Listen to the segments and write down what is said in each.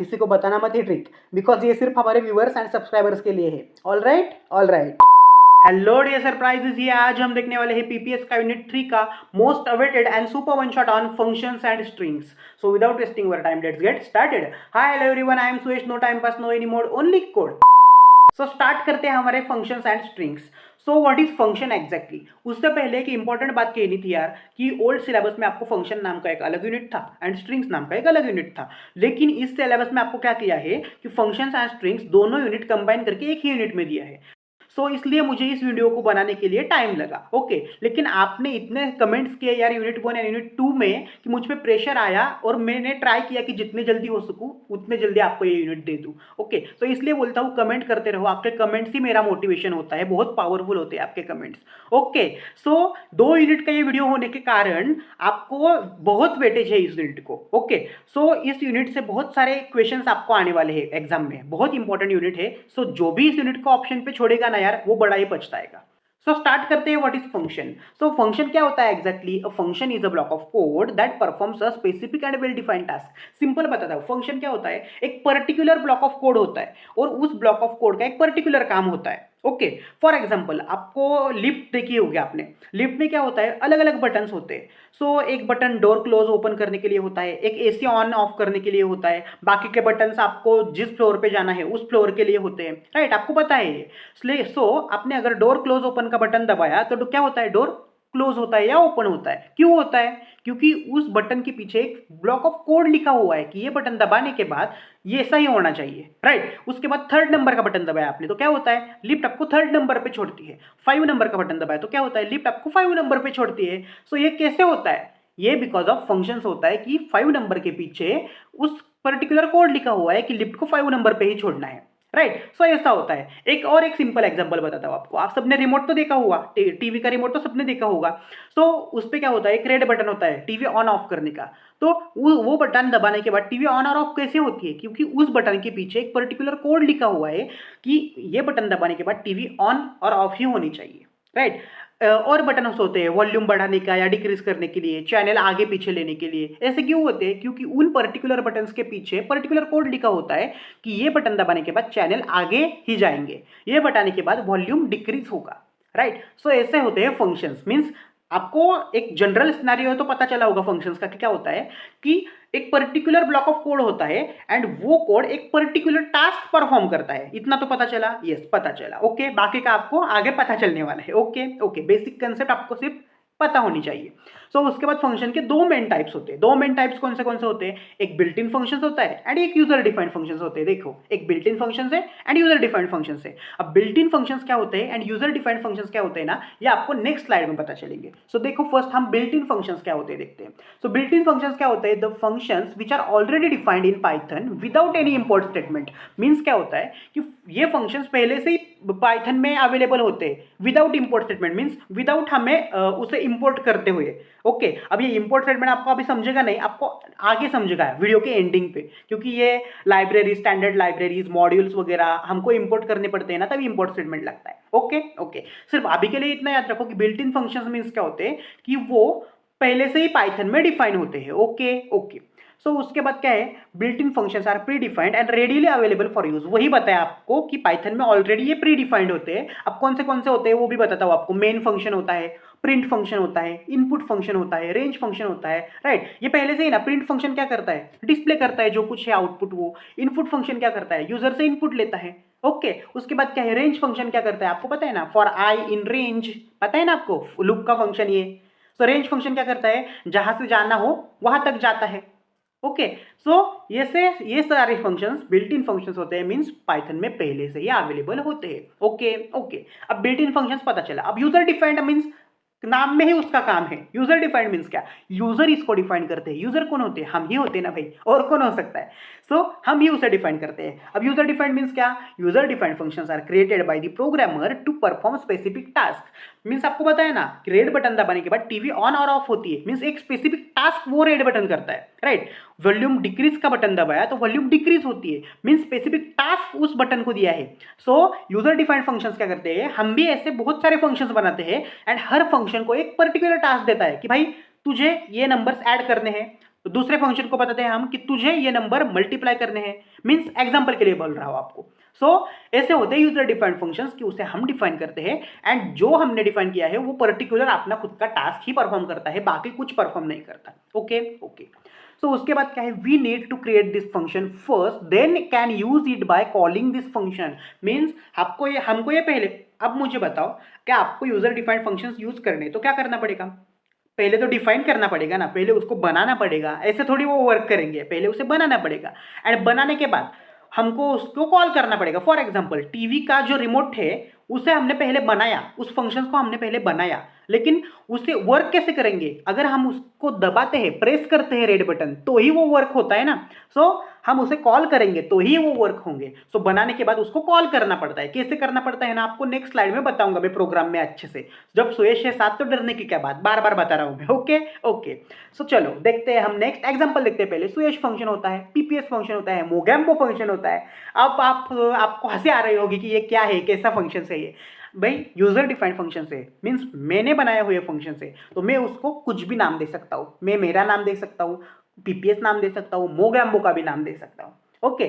किसी को बताना मत ये ट्रिक, बिकॉज ये सिर्फ हमारे व्यूअर्स एंड सब्सक्राइबर्स के लिए है। All right, all right. Hello dear surprises, ये आज हम देखने वाले हैं पीपीएस का यूनिट 3 का most awaited and super one shot on functions and strings. So without wasting our time, let's get started. Hi hello everyone, I am Suyash, no time pass, no any mod, only code. So start करते हैं हमारे functions and strings. So what is function exactly? उससे पहले एक important बात कहनी थी यार कि ओल्ड सिलेबस में आपको फंक्शन नाम का एक अलग यूनिट था एंड स्ट्रिंग्स नाम का एक अलग यूनिट था, लेकिन इस सिलेबस में आपको क्या किया है कि फंक्शंस एंड स्ट्रिंग्स दोनों यूनिट कंबाइन करके एक ही यूनिट में दिया है। सो इसलिए मुझे इस वीडियो को बनाने के लिए टाइम लगा, ओके। लेकिन आपने इतने कमेंट्स किए यार यूनिट 1 या यूनिट 2 में कि मुझ पे प्रेशर आया और मैंने ट्राई किया कि जितने जल्दी हो सकूं उतने जल्दी आपको ये यूनिट दे दूं, ओके। तो इसलिए बोलता हूँ कमेंट करते रहो, आपके कमेंट्स ही मेरा मोटिवेशन होता है, बहुत पावरफुल होते हैं आपके कमेंट्स, ओके। सो 2 यूनिट का ये वीडियो होने के कारण आपको बहुत वेटेज है इस यूनिट को, ओके। सो इस यूनिट से बहुत सारे क्वेश्चंस आपको आने वाले हैं एग्जाम में, बहुत इंपॉर्टेंट यूनिट है। सो जो भी इस यूनिट को ऑप्शन पे छोड़ेगा ना यार, वो बड़ा ही पछताएगा। सो स्टार्ट करते हैं। What is function? So function क्या होता है exactly? A function is a block of code that performs a specific and well defined task. Simple बताता हूं, फंक्शन क्या होता है? एक पर्टिकुलर ब्लॉक ऑफ कोड होता है और उस ब्लॉक ऑफ कोड का एक पर्टिकुलर काम होता है, ओके। फॉर एग्जाम्पल, आपको लिफ्ट देखी होगी आपने। लिफ्ट में क्या होता है? अलग अलग बटन्स होते हैं। सो एक बटन डोर क्लोज ओपन करने के लिए होता है, एक एसी ऑन ऑफ करने के लिए होता है, बाकी के बटन्स आपको जिस फ्लोर पे जाना है उस फ्लोर के लिए होते हैं, राइट? आपको पता है ये। सो आपने अगर डोर क्लोज ओपन का बटन दबाया तो क्या होता है? डोर क्लोज होता है या ओपन होता है। क्यों होता है? क्योंकि उस बटन के पीछे एक ब्लॉक ऑफ कोड लिखा हुआ है कि ये बटन दबाने के बाद ये सही होना चाहिए, राइट? उसके बाद 3rd नंबर का बटन दबाया आपने तो क्या होता है? लिफ्ट आपको 3rd नंबर पे छोड़ती है। 5 नंबर का बटन दबाया तो क्या होता है? लिफ्ट आपको 5 नंबर पे छोड़ती है। सो ये कैसे होता है? ये बिकॉज ऑफ फंक्शंस होता है कि 5 नंबर के पीछे उस पर्टिकुलर कोड लिखा हुआ है कि लिफ्ट को 5 नंबर पे ही छोड़ना है, राइट? सो ऐसा होता है। एक सिंपल एग्जांपल बताता हूं आपको। आप सबने रिमोट तो देखा होगा, टीवी का रिमोट तो सबने देखा होगा। सो उस पे क्या होता है? एक रेड बटन होता है टीवी ऑन ऑफ करने का। तो वो बटन दबाने के बाद टीवी ऑन और ऑफ कैसे होती है? क्योंकि उस बटन के पीछे एक पर्टिकुलर कोड लिखा हुआ है कि ये बटन दबाने के बाद टीवी ऑन और ऑफ ही होनी चाहिए, राइट? और बटन होते हैं वॉल्यूम बढ़ाने का या डिक्रीज करने के लिए, चैनल आगे पीछे लेने के लिए। ऐसे क्यों होते हैं? क्योंकि उन पर्टिकुलर बटन्स के पीछे पर्टिकुलर कोड लिखा होता है कि ये बटन दबाने के बाद चैनल आगे ही जाएंगे, ये बटाने के बाद वॉल्यूम डिक्रीज होगा, राइट? सो ऐसे होते हैं फंक्शंस। मीन्स आपको एक जनरल सिनेरियो तो पता चला होगा फंक्शंस का कि क्या होता है कि एक पर्टिकुलर ब्लॉक ऑफ कोड होता है एंड वो कोड एक पर्टिकुलर टास्क परफॉर्म करता है। इतना तो पता चला? यस, पता चला, ओके। बाकी का आपको आगे पता चलने वाला है, ओके ओके। बेसिक कंसेप्ट आपको सिर्फ पता होनी चाहिए। सो उसके बाद फंक्शन के 2 मेन टाइप्स होते हैं। 2 मेन टाइप्स कौन से होते हैं? एक बिल्ट इन फंक्शंस होता है एंड एक यूजर डिफाइंड फंक्शंस होते हैं। देखो, एक बिल्ट इन फंक्शंस है एंड यूजर डिफाइंड फंक्शंस है। अब बिल्ट इन फंक्शंस क्या होते हैं एंड यूजर डिफाइंड फंक्शंस क्या होते हैं ना, ये आपको नेक्स्ट स्लाइड में पता चलेंगे। सो देखो, फर्स्ट हम बिल्ट इन फंक्शंस क्या होते हैं देखते हैं। सो बिल्ट इन फंक्शंस क्या होते हैं? The functions which are already defined in Python without any import statement. Means क्या होता है कि ये फंक्शंस पहले से ही पाइथन में अवेलेबल होते हैं without import statement. Means without हमें उसे इंपोर्ट करते हुए, ओके। अब ये इंपोर्ट स्टेटमेंट आपको अभी समझेगा नहीं, आपको आगे समझेगा वीडियो के एंडिंग पे, क्योंकि ये लाइब्रेरी, स्टैंडर्ड लाइब्रेरीज, मॉड्यूल्स वगैरह हमको इंपोर्ट करने पड़ते हैं ना, तभी इंपोर्ट स्टेटमेंट लगता है, ओके ओके। सिर्फ अभी के लिए इतना याद रखो कि बिल्ट इन फंक्शंस मींस क्या होते हैं कि वो पहले से ही पाइथन में डिफाइन होते हैं, ओके ओके। सो उसके बाद क्या है? Built in functions are pre defined and readily available for use. वही बताया आपको कि पाइथन में ऑलरेडी ये प्री डिफाइंड होते हैं। अब कौन से होते हैं वो भी बताता हूं आपको। मेन फंक्शन होता है, प्रिंट फंक्शन होता है, इनपुट फंक्शन होता है, रेंज फंक्शन होता है, राइट? ये पहले से ही ना। प्रिंट फंक्शन क्या करता है? डिस्प्ले करता है जो कुछ है आउटपुट वो। इनपुट फंक्शन क्या करता है? यूजर से इनपुट लेता है, ओके। उसके बाद क्या है? रेंज फंक्शन क्या करता है? आपको पता है ना, फॉर आई इन रेंज, पता है ना आपको, लूप का फंक्शन ये। तो रेंज फंक्शन क्या करता है? जहां से जाना हो वहां तक जाता है, ओके। सो ये सारे फंक्शंस बिल्ट इन फंक्शंस होते हैं। मींस पाइथन में पहले से ही अवेलेबल होते हैं, ओके ओके। अब बिल्ट इन फंक्शंस पता चला। अब यूजर डिफाइंड मींस नाम में ही उसका काम है। यूजर डिफाइंड मींस क्या? यूजर इसको डिफाइन करते हैं। यूजर कौन होते हैं? हम ही होते हैं ना भाई, और कौन हो सकता है? सो हम ही उसे डिफाइन करते हैं। अब यूजर डिफाइंड मींस क्या? User defined functions are created by the programmer to perform specific task. Means आपको पता है ना कि रेड बटन दबाने के बाद टीवी ऑन और ऑफ होती है। मींस एक स्पेसिफिक टास्क वो रेड बटन करता है, राइट? वॉल्यूम डिक्रीज का बटन दबाया तो वॉल्यूम डिक्रीज होती है। मींस स्पेसिफिक टास्क उस बटन को दिया है। सो यूजर डिफाइंड फंक्शंस क्या करते हैं? हम भी ऐसे बहुत सारे फंक्शंस बनाते हैं एंड हर फंक्शन को एक पर्टिकुलर टास्क देता है कि भाई तुझे ये नंबर्स ऐड करने हैं, तो दूसरे फंक्शन को बताते हैं हम कि तुझे ये नंबर मल्टीप्लाई करने हैं, मीन्स एग्जाम्पल के लिए बोल रहा हूं आपको। ऐसे होते हैं यूजर डिफाइंड फंक्शंस कि उसे हम डिफाइन करते हैं एंड जो हमने डिफाइन किया है वो पर्टिकुलर अपना खुद का टास्क ही परफॉर्म करता है, बाकी कुछ परफॉर्म नहीं करता। Okay okay. उसके बाद क्या है, we need to create this function first then can use it by calling this function. Means हमको ये पहले, अब मुझे बताओ क्या आपको यूजर डिफाइंड फंक्शंस यूज करने तो क्या करना पड़ेगा, पहले तो डिफाइन करना पड़ेगा ना, पहले उसको बनाना पड़ेगा, ऐसे थोड़ी वो वर्क करेंगे, पहले उसे बनाना पड़ेगा एंड बनाने के बाद हमको उसको कॉल करना पड़ेगा। फॉर एग्जांपल टीवी का जो रिमोट है उसे हमने पहले बनाया, उस फंक्शन को हमने पहले बनाया, लेकिन उसे वर्क कैसे करेंगे, अगर हम उसको दबाते हैं, प्रेस करते हैं रेड बटन तो ही वो वर्क होता है ना। हम उसे कॉल करेंगे तो ही वो वर्क होंगे। बनाने के बाद उसको कॉल करना पड़ता है, कैसे करना पड़ता है ना आपको नेक्स्ट स्लाइड में बताऊंगा मैं प्रोग्राम में अच्छे से। जब सुयश है साथ तो डरने की क्या बात, बार बार बता रहा हूं मैं। Okay okay. चलो देखते हैं हम नेक्स्ट एग्जांपल देखते हैं। पहले सुयश फंक्शन होता है, पीपीएस फंक्शन होता है, मोगैम्बो फंक्शन होता है। अब आपको हंसी आ रही होगी कि ये क्या है, कैसा फंक्शन है ये। भाई यूजर डिफाइंड फंक्शन से मीन्स मैंने बनाए हुए फंक्शन से, तो मैं उसको कुछ भी नाम दे सकता हूं, मैं मेरा नाम दे सकता हूं, पीपीएस नाम दे सकता हूं, मोगैम्बो का भी नाम दे सकता हूं। ओके।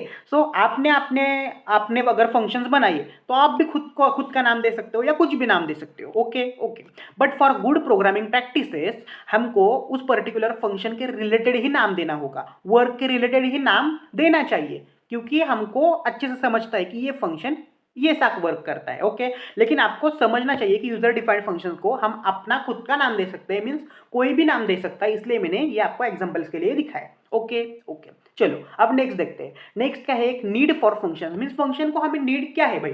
आपने आपने आपने अगर फंक्शंस बनाइए तो आप भी खुद का नाम दे सकते हो या कुछ भी नाम दे सकते हो। Okay okay. But for good programming practices हमको उस पर्टिकुलर फंक्शन के रिलेटेड ही नाम देना होगा, वर्क के रिलेटेड ही नाम देना चाहिए, क्योंकि हमको अच्छे से समझता है कि ये फंक्शन ये साथ वर्क करता है। ओके। लेकिन आपको समझना चाहिए कि यूजर डिफाइंड फंक्शंस को हम अपना खुद का नाम दे सकते हैं, मींस कोई भी नाम दे सकता है, इसलिए मैंने ये आपको एग्जांपल्स के लिए दिखाया। Okay okay. चलो अब नेक्स्ट देखते हैं। नेक्स्ट क्या है, एक need for function, means function को हमें नीड क्या है भाई,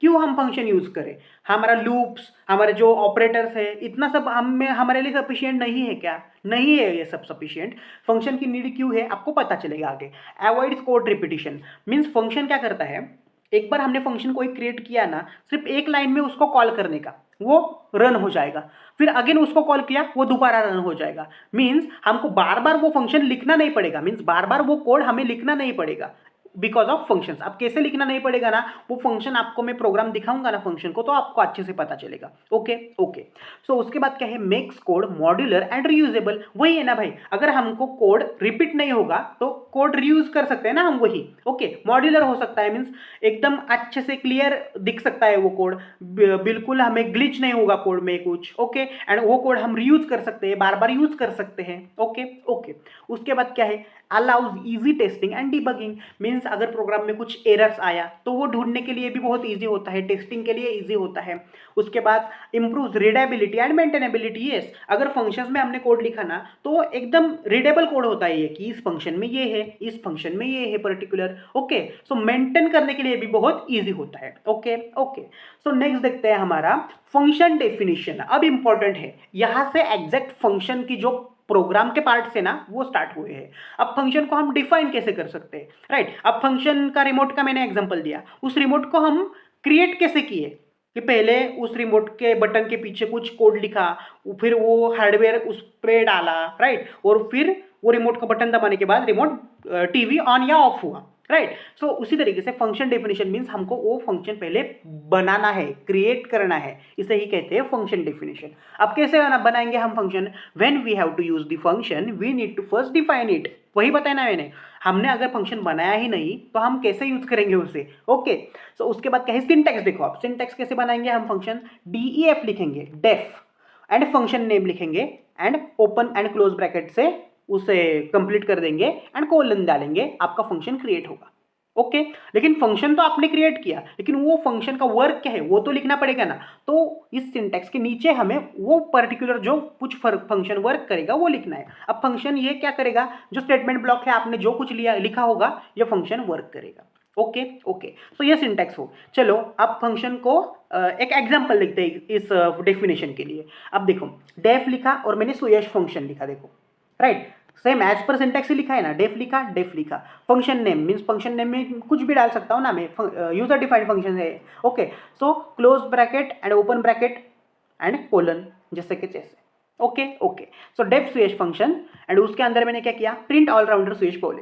क्यों हम फंक्शन यूज करें, हमारा लूप्स, हमारे जो ऑपरेटर्स है, इतना सब हमें हमारे लिए सफिशिएंट नहीं है क्या, नहीं है ये सब सफिशिएंट। फंक्शन की नीड क्यों है आपको पता चलेगा आगे। Avoid code repetition, means function क्या करता है, एक बार हमने फंक्शन कोई क्रिएट किया ना, सिर्फ एक लाइन में उसको कॉल करने का, वो रन हो जाएगा, फिर अगेन उसको कॉल किया वो दोबारा रन हो जाएगा। मींस हमको बार बार वो फंक्शन लिखना नहीं पड़ेगा, मींस बार बार वो कोड हमें लिखना नहीं पड़ेगा बिकॉज ऑफ फंक्शंस। अब कैसे लिखना नहीं पड़ेगा ना, वो फंक्शन आपको मैं प्रोग्राम दिखाऊंगा ना फंक्शन को, तो आपको अच्छे से पता चलेगा। Okay okay. उसके बाद क्या है, makes code modular and reusable. वही है ना भाई, अगर हमको कोड रिपीट नहीं होगा तो कोड रीयूज कर सकते हैं ना हम वही। ओके। मॉड्यूलर हो सकता है, मीन्स एकदम अच्छे से क्लियर दिख सकता है वो कोड, बिल्कुल हमें ग्लिच नहीं होगा कोड में कुछ। ओके। एंड वो कोड हम रीयूज कर सकते हैं, बार बार यूज कर सकते हैं। Okay okay. उसके बाद क्या है, allows easy testing and debugging, means अगर प्रोग्राम में कुछ एरर्स आया तो वो ढूंढने के लिए भी बहुत इजी होता है, टेस्टिंग के लिए इजी होता है। उसके बाद improve readability and maintainability. Yes, अगर फंक्शंस में हमने कोड लिखा ना तो एकदम रीडेबल कोड होता है ये, कि इस फंक्शन में ये है, इस फंक्शन में ये है पर्टिकुलर। ओके। मेंटेन करने के लिए भी बहुत ईजी होता है। Okay okay. नेक्स्ट देखते हैं हमारा फंक्शन डेफिनेशन। अब इंपॉर्टेंट है, यहां से एग्जैक्ट फंक्शन की जो प्रोग्राम के पार्ट से ना वो स्टार्ट हुए हैं। अब फंक्शन को हम डिफाइन कैसे कर सकते हैं, राइट। अब फंक्शन का रिमोट का मैंने एग्जांपल दिया, उस रिमोट को हम क्रिएट कैसे किए, कि पहले उस रिमोट के बटन के पीछे कुछ कोड लिखा, फिर वो हार्डवेयर उस पर डाला, राइट, और फिर वो रिमोट का बटन दबाने के बाद रिमोट टीवी ऑन या ऑफ हुआ, राइट। उसी तरीके से फंक्शन डेफिनेशन मींस हमको वो फंक्शन पहले बनाना है, क्रिएट करना है, इसे ही कहते हैं फंक्शन डेफिनेशन। अब कैसे बनाएंगे हम function, when we have to use the function we need to first define it. वही बताया ना मैंने, हमने अगर फंक्शन बनाया ही नहीं तो हम कैसे यूज करेंगे उसे। ओके। उसके बाद क्या है, सिंटैक्स देखो आप, सिंटैक्स कैसे बनाएंगे हम फंक्शन, डीईएफ लिखेंगे, डेफ, एंड फंक्शन नेम लिखेंगे and open and close bracket से उसे कंप्लीट कर देंगे एंड कोलन डालेंगे, आपका फंक्शन क्रिएट होगा। ओके। लेकिन फंक्शन तो आपने क्रिएट किया, लेकिन वो फंक्शन का वर्क क्या है वो तो लिखना पड़ेगा ना। तो इस सिंटैक्स के नीचे हमें वो पर्टिकुलर जो कुछ फंक्शन वर्क करेगा वो लिखना है। अब फंक्शन ये क्या करेगा, जो स्टेटमेंट ब्लॉक है आपने जो कुछ लिखा होगा ये फंक्शन वर्क करेगा। Okay okay. ये सिंटैक्स हो। चलो अब फंक्शन को एक एग्जांपल लिखते हैं इस डेफिनेशन के लिए। अब देखो, डेफ लिखा और मैंने सुयश फंक्शन लिखा, देखो, right, same as per syntax ही लिखा है ना, डेफ लिखा, डेफ लिखा। Function name means function name में कुछ भी डाल सकता हूँ ना मैं, यूजर डिफाइंड फंक्शन है। Okay. Close bracket and open bracket and colon, जैसे कि जैसे। Okay okay. Def Suyash function and उसके अंदर मैंने क्या किया, प्रिंट ऑलराउंडर सुयश पोले।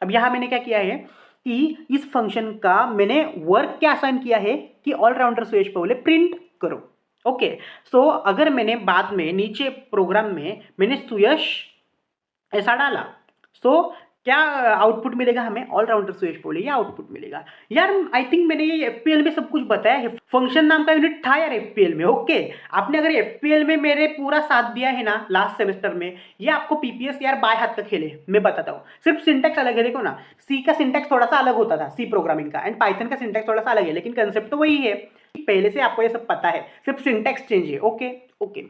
अब यहाँ मैंने क्या किया है कि इस फंक्शन का मैंने वर्क क्या असाइन किया है कि ऑलराउंडर सुयश पोले प्रिंट करो। ओके। अगर मैंने बाद में नीचे प्रोग्राम में मैंने सुयश ऐसा डाला सो क्या आउटपुट मिलेगा हमें? ऑलराउंडर सुयश पोले, ये आउटपुट मिलेगा। यार आई थिंक मैंने ये एफपीएल में सब कुछ बताया है। फंक्शन नाम का यूनिट था यार एफपीएल में। ओके, आपने अगर एफपीएल में मेरे पूरा साथ दिया है ना लास्ट सेमेस्टर में, ये आपको पीपीएस यार बाय हाथ का खेल है, मैं बताता हूँ। सिर्फ सिंटेक्स अलग है, देखो ना, सी का सिंटेक्स थोड़ा सा अलग होता था, सी प्रोग्रामिंग का, एंड पाइथन का सिंटेक्स थोड़ा सा अलग है, लेकिन कंसेप्ट तो वही है। पहले से आपको ये सब पता है, सिर्फ सिंटेक्स चेंज है। ओके ओके,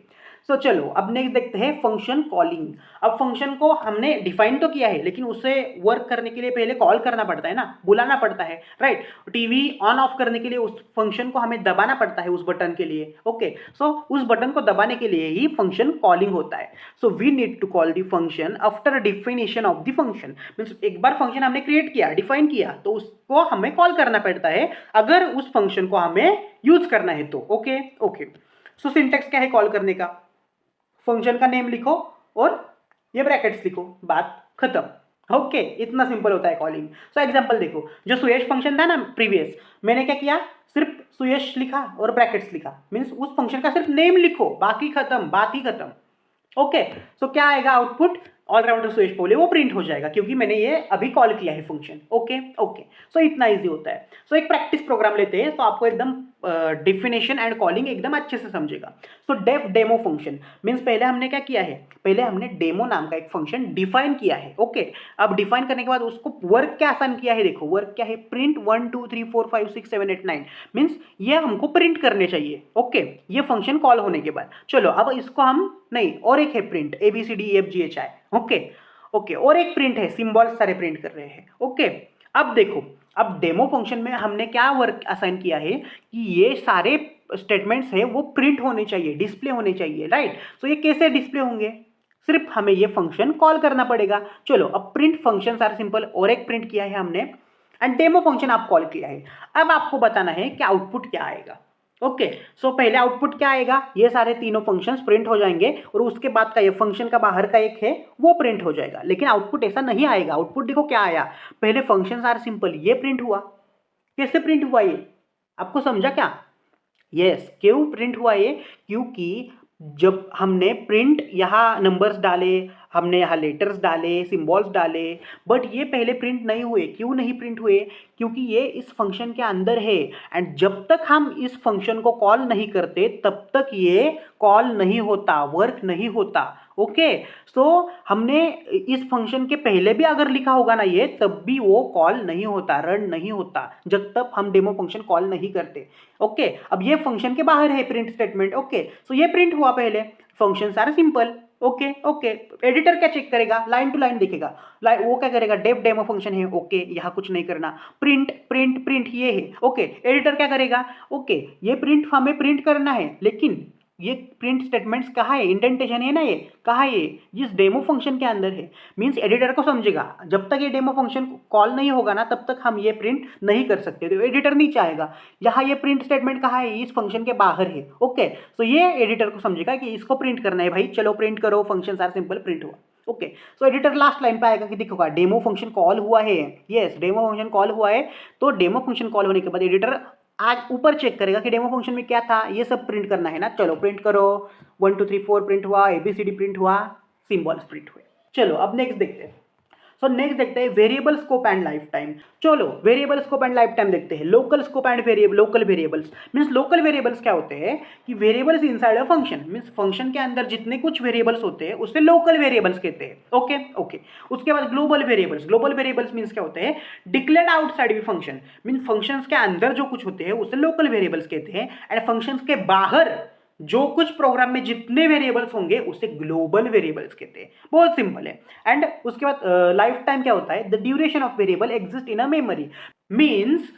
सो चलो अब नेक्स्ट देखते हैं फंक्शन कॉलिंग। अब फंक्शन को हमने डिफाइन तो किया है, लेकिन उसे वर्क करने के लिए पहले कॉल करना पड़ता है ना, बुलाना पड़ता है, राइट। टीवी ऑन ऑफ करने के लिए उस फंक्शन को हमें दबाना पड़ता है, उस बटन के लिए। ओके, सो उस बटन को दबाने के लिए ही फंक्शन कॉलिंग होता है। So we need to call the function after definition of the function. Means एक बार फंक्शन हमने क्रिएट किया, डिफाइन किया, तो उसको हमें कॉल करना पड़ता है अगर उस फंक्शन को हमें यूज करना है तो। ओके ओके, सो सिंटेक्स क्या है कॉल करने का? फंक्शन का नेम लिखो और ये ब्रैकेट्स लिखो, बात खत्म। ओके, इतना सिंपल होता है कॉलिंग। सो एग्जांपल देखो, जो सुयश फंक्शन था ना प्रीवियस, मैंने क्या किया, सिर्फ सुयश लिखा और ब्रैकेट्स लिखा। मीन्स उस फंक्शन का सिर्फ नेम लिखो, बाकी खत्म, बात ही खत्म। ओके, सो क्या आएगा आउटपुट? ऑलराउंडर सुयश पोले, वो प्रिंट हो जाएगा क्योंकि मैंने ये अभी कॉल किया है फंक्शन। ओके ओके, सो इतना इजी होता है। सो एक प्रैक्टिस प्रोग्राम लेते हैं तो आपको एकदम डिफिनेशन एंड कॉलिंग एकदम अच्छे से समझेगा। So def demo function means पहले हमने क्या किया है, पहले हमने डेमो नाम का एक फंक्शन डिफाइन किया है। ओके, अब डिफाइन करने के बाद उसको वर्क क्या आसान किया है, देखो वर्क क्या है, प्रिंट 1 2 3 4 5 6 7 8 9 मीन्स ये हमको प्रिंट करने चाहिए। ओके, ये फंक्शन कॉल होने के बाद। चलो अब इसको हम नहीं, और एक है प्रिंट ABCDEFGHI। ओके ओके, और एक प्रिंट है, सिंबल्स सारे प्रिंट कर रहे हैं। ओके, अब देखो, अब डेमो फंक्शन में हमने क्या वर्क असाइन किया है कि ये सारे स्टेटमेंट्स है वो प्रिंट होने चाहिए, डिस्प्ले होने चाहिए, राइट। सो ये कैसे डिस्प्ले होंगे? सिर्फ हमें ये फंक्शन कॉल करना पड़ेगा। चलो अब प्रिंट फंक्शन आर सिंपल, और एक प्रिंट किया है हमने, एंड डेमो फंक्शन आप कॉल किया है। अब आपको बताना है कि आउटपुट क्या आएगा। ओके, सो पहले आउटपुट क्या आएगा, ये सारे तीनों फंक्शंस प्रिंट हो जाएंगे और उसके बाद का ये फंक्शन का बाहर का एक है वो प्रिंट हो जाएगा। लेकिन आउटपुट ऐसा नहीं आएगा। आउटपुट देखो क्या आया, पहले फंक्शंस आर सिंपल, ये प्रिंट हुआ। कैसे प्रिंट हुआ ये, आपको समझा क्या? यस, क्यों प्रिंट हुआ ये? क्योंकि जब हमने प्रिंट यहाँ नंबर्स डाले, हमने यहाँ लेटर्स डाले, सिंबल्स डाले, बट ये पहले प्रिंट नहीं हुए। क्यों नहीं प्रिंट हुए? क्योंकि ये इस फंक्शन के अंदर है, एंड जब तक हम इस फंक्शन को कॉल नहीं करते तब तक ये कॉल नहीं होता, वर्क नहीं होता। ओके, सो हमने इस फंक्शन के पहले भी अगर लिखा होगा ना ये, तब भी वो कॉल नहीं होता, रन नहीं होता, जब तक हम डेमो फंक्शन कॉल नहीं करते। ओके, अब ये फंक्शन के बाहर है प्रिंट स्टेटमेंट। ओके, सो ये प्रिंट हुआ पहले, फंक्शन सारे सिंपल। ओके ओके, एडिटर क्या चेक करेगा? लाइन टू लाइन देखेगा, लाइन वो क्या करेगा, डेफ डेमो फंक्शन है। ओके, यहाँ कुछ नहीं करना, प्रिंट प्रिंट प्रिंट ये है। ओके, एडिटर क्या करेगा? ओके, ये प्रिंट हमें प्रिंट करना है, लेकिन ये प्रिंट स्टेटमेंट्स कहाँ है, इंडेंटेशन है ना, ये कहाँ है, जिस डेमो फंक्शन के अंदर है। मींस एडिटर को समझेगा जब तक ये डेमो फंक्शन कॉल नहीं होगा ना तब तक हम ये प्रिंट नहीं कर सकते, तो एडिटर नीचे आएगा, यहाँ ये प्रिंट स्टेटमेंट कहाँ है, इस फंक्शन के बाहर है। ओके, सो ये एडिटर को समझेगा कि इसको प्रिंट करना है भाई, चलो प्रिंट करो, फंक्शन आर सिंपल, प्रिंट हुआ। ओके, सो एडिटर लास्ट लाइन पे आएगा कि देखो डेमो फंक्शन कॉल हुआ है। यस, डेमो फंक्शन कॉल हुआ है, तो डेमो फंक्शन कॉल होने के बाद एडिटर आज ऊपर चेक करेगा कि डेमो फंक्शन में क्या था, ये सब प्रिंट करना है ना, चलो प्रिंट करो, 1 2 3 4 प्रिंट हुआ, ABCD प्रिंट हुआ, सिंबल्स प्रिंट हुए। चलो अब नेक्स्ट देखते हैं। सो नेक्स्ट देखते हैं variable scope and lifetime. चलो variable scope and lifetime देखते हैं। Local scope and variable, local variables means local variables क्या होते हैं कि variables inside a function, means function के अंदर जितने कुछ वेरिएबल्स होते हैं उससे लोकल वेरिएबल्स कहते हैं। ओके ओके, उसके बाद global variables. Global variables means क्या होते हैं, declared outside the function, means functions के अंदर जो कुछ होते हैं उसे लोकल वेरिएबल्स कहते हैं, एंड फंक्शंस के बाहर जो कुछ प्रोग्राम में जितने वेरिएबल्स होंगे उसे ग्लोबल वेरिएबल्स कहते हैं। बहुत सिंपल है। एंड उसके बाद लाइफ टाइम क्या होता है, the duration of variable exist in a memory, means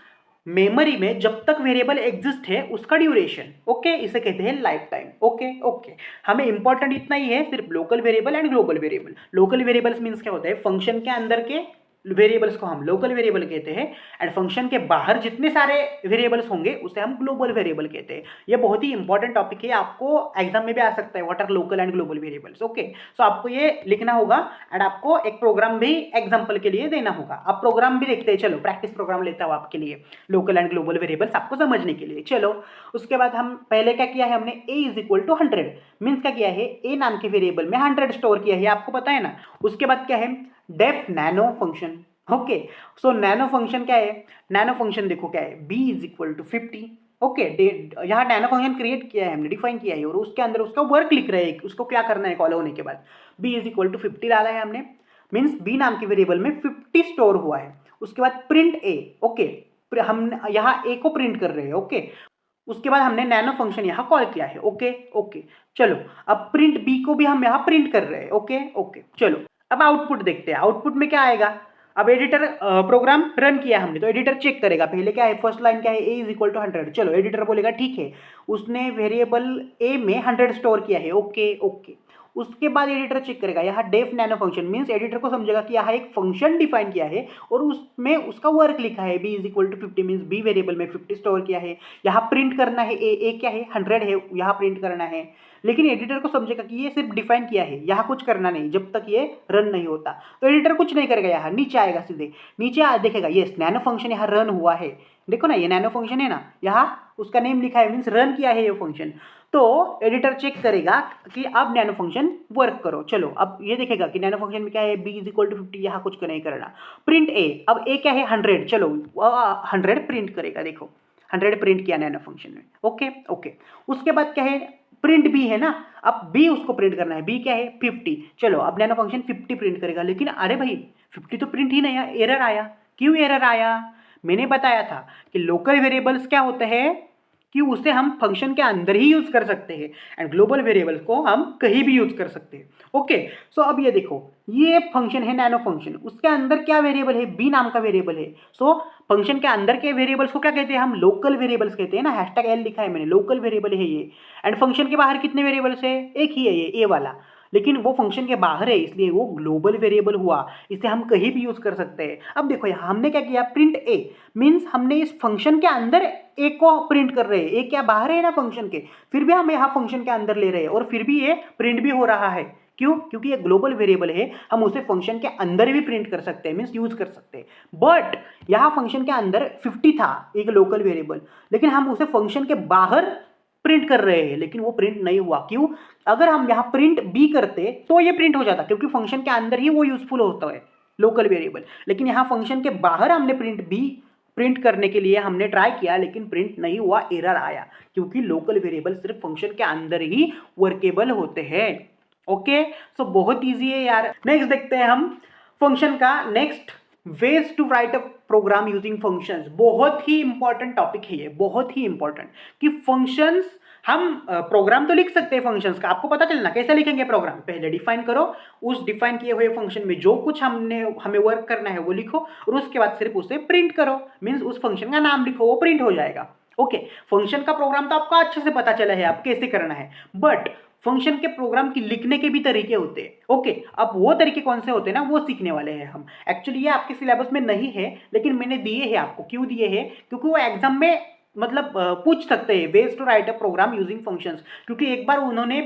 memory में जब तक वेरिएबल एग्जिस्ट है उसका ड्यूरेशन। ओके, इसे कहते हैं लाइफ टाइम। ओके ओके, हमें इंपॉर्टेंट इतना ही है, सिर्फ local variable and global variable. Local variables means क्या होता है, फंक्शन के अंदर के वेरिएबल्स को हम लोकल वेरिएबल कहते हैं, एंड फंक्शन के बाहर जितने सारे वेरिएबल्स होंगे उसे हम ग्लोबल वेरिएबल कहते हैं। ये बहुत ही इंपॉर्टेंट टॉपिक है, आपको एग्जाम में भी आ सकता है, what are local and global variables. Okay, so आपको ये लिखना होगा, एंड आपको एक प्रोग्राम भी एग्जाम्पल के लिए देना होगा। आप प्रोग्राम भी देखते हैं, चलो प्रैक्टिस प्रोग्राम लेता हूँ आपके लिए, लोकल एंड ग्लोबल वेरिएबल्स आपको समझने के लिए। चलो उसके बाद हम पहले क्या किया है, हमने a is equal to 100 means क्या किया है, a नाम के वेरिएबल में 100 स्टोर किया है, आपको पता है ना। उसके बाद क्या है, def nano function. Okay, so nano function क्या है, नैनो फंक्शन देखो क्या है, b is equal to 50। Okay, यहाँ नैनो फंक्शन क्रिएट किया है हमने, डिफाइन किया है और उसके अंदर उसका वर्क लिख रहे हैं, उसको क्या करना है कॉल होने के बाद, b इज इक्वल टू 50 डाला है हमने, मीन्स b नाम के वेरिएबल में 50 स्टोर हुआ है। उसके बाद प्रिंट a। ओके, हम यहाँ a को प्रिंट कर रहे हैं। ओके, उसके बाद हमने नैनो फंक्शन यहाँ कॉल किया है। ओके ओके, चलो अब प्रिंट बी को भी हम यहाँ प्रिंट कर रहे हैं। ओके ओके, चलो अब आउटपुट देखते हैं, आउटपुट में क्या आएगा। अब एडिटर प्रोग्राम रन किया हमने तो एडिटर चेक करेगा, पहले क्या है, फर्स्ट लाइन क्या है, a इज इक्वल टू 100। चलो एडिटर बोलेगा ठीक है, उसने वेरिएबल a में 100 स्टोर किया है। ओके ओके, उसके बाद एडिटर चेक करेगा यहाँ def nano function, means editor को समझेगा कि यहाँ एक फंक्शन डिफाइन किया है और उसमें उसका वर्क लिखा है, b is equal to 50, means b variable में 50 स्टोर किया है। यहाँ प्रिंट करना है a क्या है, 100 है, यहाँ प्रिंट करना है। लेकिन एडिटर को समझेगा कि ये सिर्फ डिफाइन किया है, यहाँ कुछ करना नहीं जब तक ये रन नहीं होता। तो एडिटर कुछ नहीं करेगा, यहाँ नीचे आएगा, सीधे नीचे देखेगा ये नैनो फंक्शन यहाँ रन हुआ है। देखो ना, ये नैनो फंक्शन है ना, यहाँ उसका नेम लिखा है, मीन्स रन किया है ये फंक्शन। तो एडिटर चेक करेगा कि अब नैनो फंक्शन वर्क करो। चलो अब ये देखेगा कि नैनो फंक्शन में क्या है, b इज इक्वल टू 50, यहाँ कुछ नहीं करना। प्रिंट a, अब a क्या है, 100। चलो 100 प्रिंट करेगा, देखो 100 प्रिंट किया नैनो फंक्शन में। ओके ओके, उसके बाद क्या है, प्रिंट b है ना, अब b उसको प्रिंट करना है, b क्या है 50। चलो अब नैनो फंक्शन 50 प्रिंट करेगा, लेकिन अरे भाई 50 तो प्रिंट ही नहीं आया, एरर आया। क्यों एरर आया, मैंने बताया था कि लोकल वेरिएबल्स क्या होते हैं कि उसे हम फंक्शन के अंदर ही यूज कर सकते हैं एंड ग्लोबल वेरिएबल को हम कहीं भी यूज कर सकते हैं। ओके, सो अब ये देखो, ये फंक्शन है नैनो फंक्शन, उसके अंदर क्या वेरिएबल है, b नाम का वेरिएबल है। सो फंक्शन के अंदर के वेरिएबल्स को क्या कहते हैं, हम लोकल वेरिएबल्स कहते हैं ना, #l लिखा है मैंने, लोकल वेरिएबल है ये। एंड फंक्शन के बाहर कितने वेरिएबल्स है, एक ही है ये a वाला, लेकिन वो फंक्शन के बाहर है इसलिए वो ग्लोबल वेरिएबल हुआ, इसे हम कहीं भी यूज कर सकते हैं। अब देखो यहाँ हमने क्या किया, प्रिंट a, मीन्स हमने इस फंक्शन के अंदर a को प्रिंट कर रहे हैं, a क्या बाहर है ना फंक्शन के, फिर भी हम यहाँ फंक्शन के अंदर ले रहे हैं और फिर भी ये प्रिंट भी हो रहा है। क्यों, क्योंकि ये ग्लोबल वेरिएबल है, हम उसे फंक्शन के अंदर भी प्रिंट कर सकते हैं, मीन्स यूज कर सकते हैं। बट यहाँ फंक्शन के अंदर 50 था एक लोकल वेरिएबल, लेकिन हम उसे फंक्शन के बाहर प्रिंट कर रहे हैं, लेकिन वो प्रिंट नहीं हुआ। क्यों, अगर हम यहाँ प्रिंट b करते तो ये प्रिंट हो जाता, क्योंकि फंक्शन के अंदर ही वो यूजफुल होता है लोकल वेरिएबल। लेकिन यहाँ फंक्शन के बाहर हमने प्रिंट b प्रिंट करने के लिए हमने ट्राई किया, लेकिन प्रिंट नहीं हुआ, एरर आया, क्योंकि लोकल वेरिएबल सिर्फ फंक्शन के अंदर ही वर्केबल होते हैं। ओके, सो बहुत ईजी है यार। नेक्स्ट देखते हैं हम फंक्शन का next, ways to write a program using functions. बहुत ही इंपॉर्टेंट टॉपिक है ये, बहुत ही इंपॉर्टेंट, कि फंक्शंस हम प्रोग्राम तो लिख सकते हैं फंक्शंस का, आपको पता चलना कैसे लिखेंगे प्रोग्राम, पहले डिफाइन करो, उस डिफाइन किए हुए फंक्शन में जो कुछ हमें वर्क करना है वो लिखो और उसके बाद सिर्फ उसे प्रिंट करो, मीन्स उस फंक्शन का नाम लिखो, वो प्रिंट हो जाएगा। ओके, फंक्शन का प्रोग्राम तो आपको अच्छे से पता चला है आप कैसे करना है, बट फंक्शन के प्रोग्राम की लिखने के भी तरीके होते हैं। ओके, अब वो तरीके कौन से होते हैं ना, वो सीखने वाले हैं हम। एक्चुअली ये आपके सिलेबस में नहीं है, लेकिन मैंने दिए हैं आपको। क्यों दिए हैं, क्योंकि वो एग्जाम में मतलब पूछ सकते हैं, ways to write a program using functions, क्योंकि एक बार उन्होंने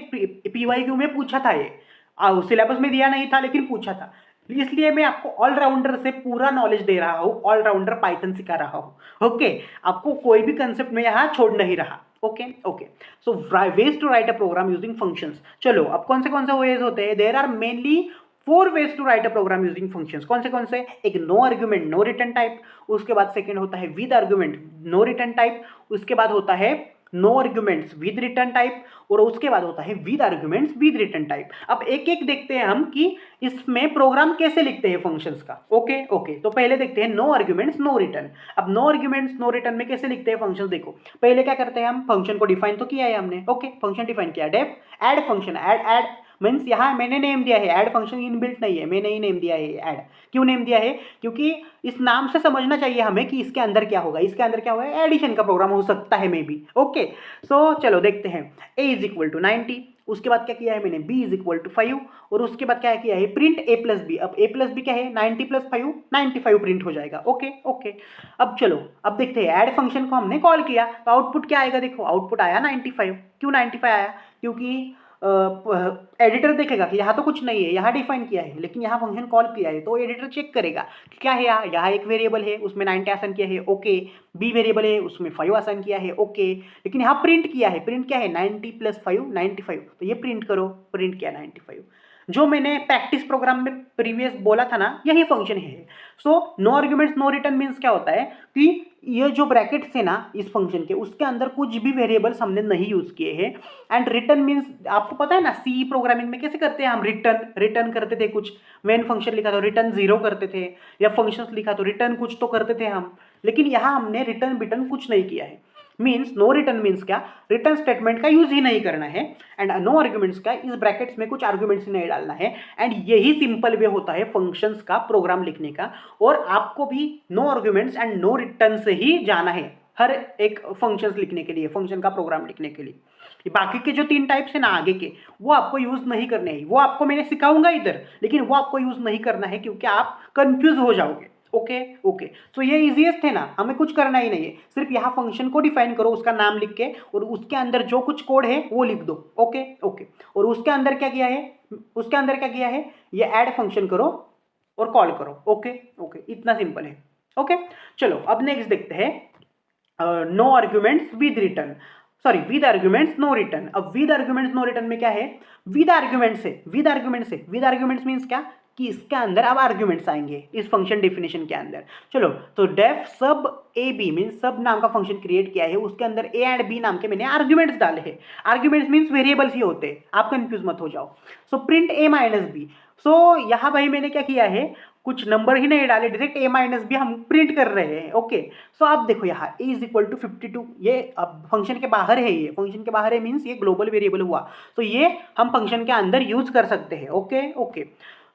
PYQ में पूछा था, ये सिलेबस में दिया नहीं था लेकिन पूछा था। इसलिए मैं आपको ऑलराउंडर से पूरा नॉलेज दे रहा हूँ, ऑलराउंडर पाइथन सिखा रहा हूँ। ओके, आपको कोई भी कंसेप्ट में यहाँ छोड़ नहीं रहा। Okay okay, so ways to write a program using functions. चलो अब कौन से वेज होते हैं, there are mainly 4 ways to write a program using functions. कौन से, एक no argument no return type, उसके बाद सेकंड होता है with argument no return type, उसके बाद होता है no arguments with return type, और उसके बाद होता है with arguments with return type. अब एक एक देखते हैं हम कि इसमें प्रोग्राम कैसे लिखते हैं फंक्शंस का। ओके ओके, तो पहले देखते हैं नो आर्ग्यूमेंट्स नो रिटर्न। अब नो आर्ग्यूमेंट्स नो रिटर्न में कैसे लिखते हैं फंक्शंस, देखो पहले क्या करते हैं हम, फंक्शन को डिफाइन तो किया है हमने। ओके, फंक्शन डिफाइन किया, def add function, add means यहाँ मैंने नेम दिया है, ऐड फंक्शन इनबिल्ट नहीं है, मैंने ही नेम दिया है ऐड। क्यों नेम दिया है, क्योंकि इस नाम से समझना चाहिए हमें कि इसके अंदर क्या होगा, इसके अंदर क्या होगा, एडिशन का प्रोग्राम हो सकता है मे बी। ओके, सो चलो देखते हैं, a इज इक्वल टू 90, उसके बाद क्या किया है मैंने, b इज इक्वल टू 5, और उसके बाद क्या किया है, प्रिंट a प्लस बी। अब a प्लस बी क्या है, 90 प्लस 5 95 प्रिंट हो जाएगा। ओके ओके, अब चलो अब देखते हैं, ऐड फंक्शन को हमने कॉल किया तो आउटपुट क्या आएगा, देखो आउटपुट आया 95। क्यों 95 आया, क्योंकि एडिटर देखेगा कि यहाँ तो कुछ नहीं है, यहाँ डिफाइन किया है, लेकिन यहाँ फंक्शन कॉल किया है, तो एडिटर चेक करेगा कि क्या है, यहाँ एक वेरिएबल है उसमें 90 आसान किया है। ओके, बी वेरिएबल है उसमें 5 आसान किया है। ओके, लेकिन यहाँ प्रिंट किया है, प्रिंट क्या है 90 प्लस 5 95, तो ये प्रिंट करो, प्रिंट किया 95। जो मैंने प्रैक्टिस प्रोग्राम में प्रीवियस बोला था ना, यही फंक्शन है। So no arguments no return means क्या होता है कि ये जो ब्रैकेट्स है ना इस फंक्शन के, उसके अंदर कुछ भी वेरिएबल्स हमने नहीं यूज किए हैं। एंड रिटर्न मीन्स आपको पता है ना, सी प्रोग्रामिंग में कैसे करते हैं हम, रिटर्न करते थे कुछ। मेन फंक्शन लिखा तो रिटर्न 0 करते थे, या फंक्शंस लिखा तो रिटर्न कुछ तो करते थे हम। लेकिन यहाँ हमने रिटर्न बिटर्न कुछ नहीं किया है। मीन्स नो रिटर्न मीन्स क्या, रिटर्न स्टेटमेंट का यूज ही नहीं करना है। एंड नो आर्ग्यूमेंट्स का, इस ब्रैकेट्स में कुछ आर्ग्यूमेंट्स नहीं डालना है। एंड यही सिंपल वे होता है फंक्शंस का प्रोग्राम लिखने का। और आपको भी no arguments and no return से ही जाना है हर एक फंक्शंस लिखने के लिए, फंक्शन का प्रोग्राम लिखने के लिए। बाकी के जो 3 टाइप्स है ना आगे के, वो आपको यूज नहीं करने हैं। वो आपको मैंने सिखाऊंगा इधर, लेकिन वो आपको यूज नहीं करना है क्योंकि आप कंफ्यूज हो जाओगे। ओके ओके, तो ये इजीएस्ट है ना, हमें कुछ करना ही नहीं है। सिर्फ यहाँ फंक्शन को डिफाइन करो, उसका नाम लिख के, और उसके अंदर जो कुछ कोड है वो लिख दो। ओके ओके, और उसके अंदर क्या किया है, उसके अंदर क्या किया है, ये ऐड फंक्शन करो और कॉल करो। ओके ओके, इतना सिंपल है। ओके, चलो अब नेक्स्ट देखते हैं, no arguments with return, sorry with arguments no return. अब विद आर्ग्यूमेंट्स नो रिटर्न में क्या है, विद आर्ग्यूमेंट्स है, विद आर्ग्यूमेंट्स है, विद आर्ग्यूमेंट्स मींस क्या कि इसके अंदर अब आर्ग्यूमेंट्स आएंगे इस फंक्शन डेफिनेशन के अंदर। चलो, तो डेफ सब ए बी मीन्स सब नाम का फंक्शन क्रिएट किया है, उसके अंदर ए एंड बी नाम के मैंने आर्ग्यूमेंट्स डाले हैं। आर्ग्यूमेंट्स मीन्स वेरिएबल्स ही होते हैं, आप कंफ्यूज मत हो जाओ। So print a minus B, सो यहाँ भाई मैंने क्या किया है, कुछ नंबर ही नहीं डाले, डायरेक्ट ए माइनस बी हम प्रिंट कर रहे हैं। ओके, सो आप देखो यहाँ ए इज इक्वल टू 52, ये अब फंक्शन के बाहर है, ये फंक्शन के बाहर है मीन्स ये ग्लोबल वेरिएबल हुआ, तो ये हम फंक्शन के अंदर यूज कर सकते हैं। ओके ओके,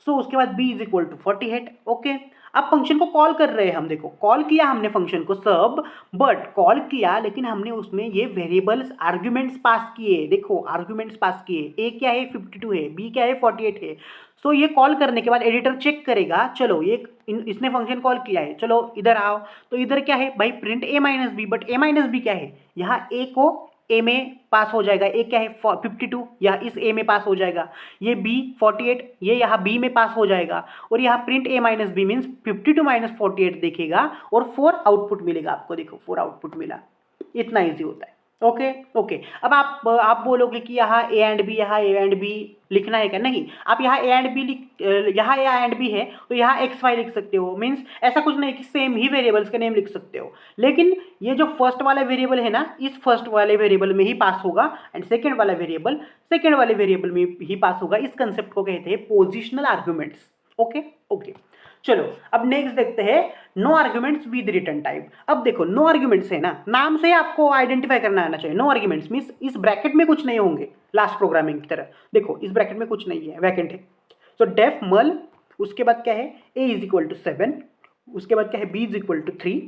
सो उसके बाद b is equal to 48। Okay, अब फंक्शन को कॉल कर रहे हैं हम, देखो कॉल किया हमने फंक्शन को सब, बट कॉल किया लेकिन हमने उसमें ये वेरिएबल्स आर्ग्यूमेंट्स पास किए। देखो आर्ग्यूमेंट्स पास किए, ए क्या है 52 है, बी क्या है 48 है। सो ये कॉल करने के बाद एडिटर चेक करेगा, चलो ये इसने फंक्शन कॉल किया है, चलो इधर आओ, तो इधर क्या है भाई print a minus b, but a minus b क्या है, यहाँ ए को ए में पास हो जाएगा, ए क्या है 52, या इस ए में पास हो जाएगा, ये बी 48, ये यहाँ बी में पास हो जाएगा, और यहाँ print a minus B means 52 minus 48 देखेगा और 4 आउटपुट मिलेगा आपको। देखो 4 आउटपुट मिला, इतना इजी होता है। ओके ओके, अब आप बोलोगे कि यहाँ ए एंड बी, यहाँ ए एंड बी लिखना है क्या, नहीं, आप यहाँ ए एंड बी यहाँ ए एंड बी है तो यहाँ एक्स वाई लिख सकते हो। मीन्स ऐसा कुछ नहीं कि सेम ही वेरिएबल्स के नेम लिख सकते हो, लेकिन ये जो फर्स्ट वाला वेरिएबल है ना, इस फर्स्ट वाले वेरिएबल में ही पास होगा, एंड सेकेंड वाला वेरिएबल सेकेंड वाले वेरिएबल में ही पास होगा। इस कंसेप्ट को कहते हैं पोजिशनल आर्ग्यूमेंट्स। ओके ओके, चलो अब नेक्स्ट देखते हैं no arguments with return type. अब देखो नो आर्ग्यूमेंट्स है ना, नाम से आपको आइडेंटिफाई करना आना चाहिए। नो आर्ग्यूमेंट्स मींस इस ब्रैकेट में कुछ नहीं होंगे, लास्ट प्रोग्रामिंग की तरह। देखो इस ब्रैकेट में कुछ नहीं है, वैकेंट है। तो डेफ मल, उसके बाद क्या है ए इज इक्वल टू 7, उसके बाद क्या है बी इज इक्वल टू 3,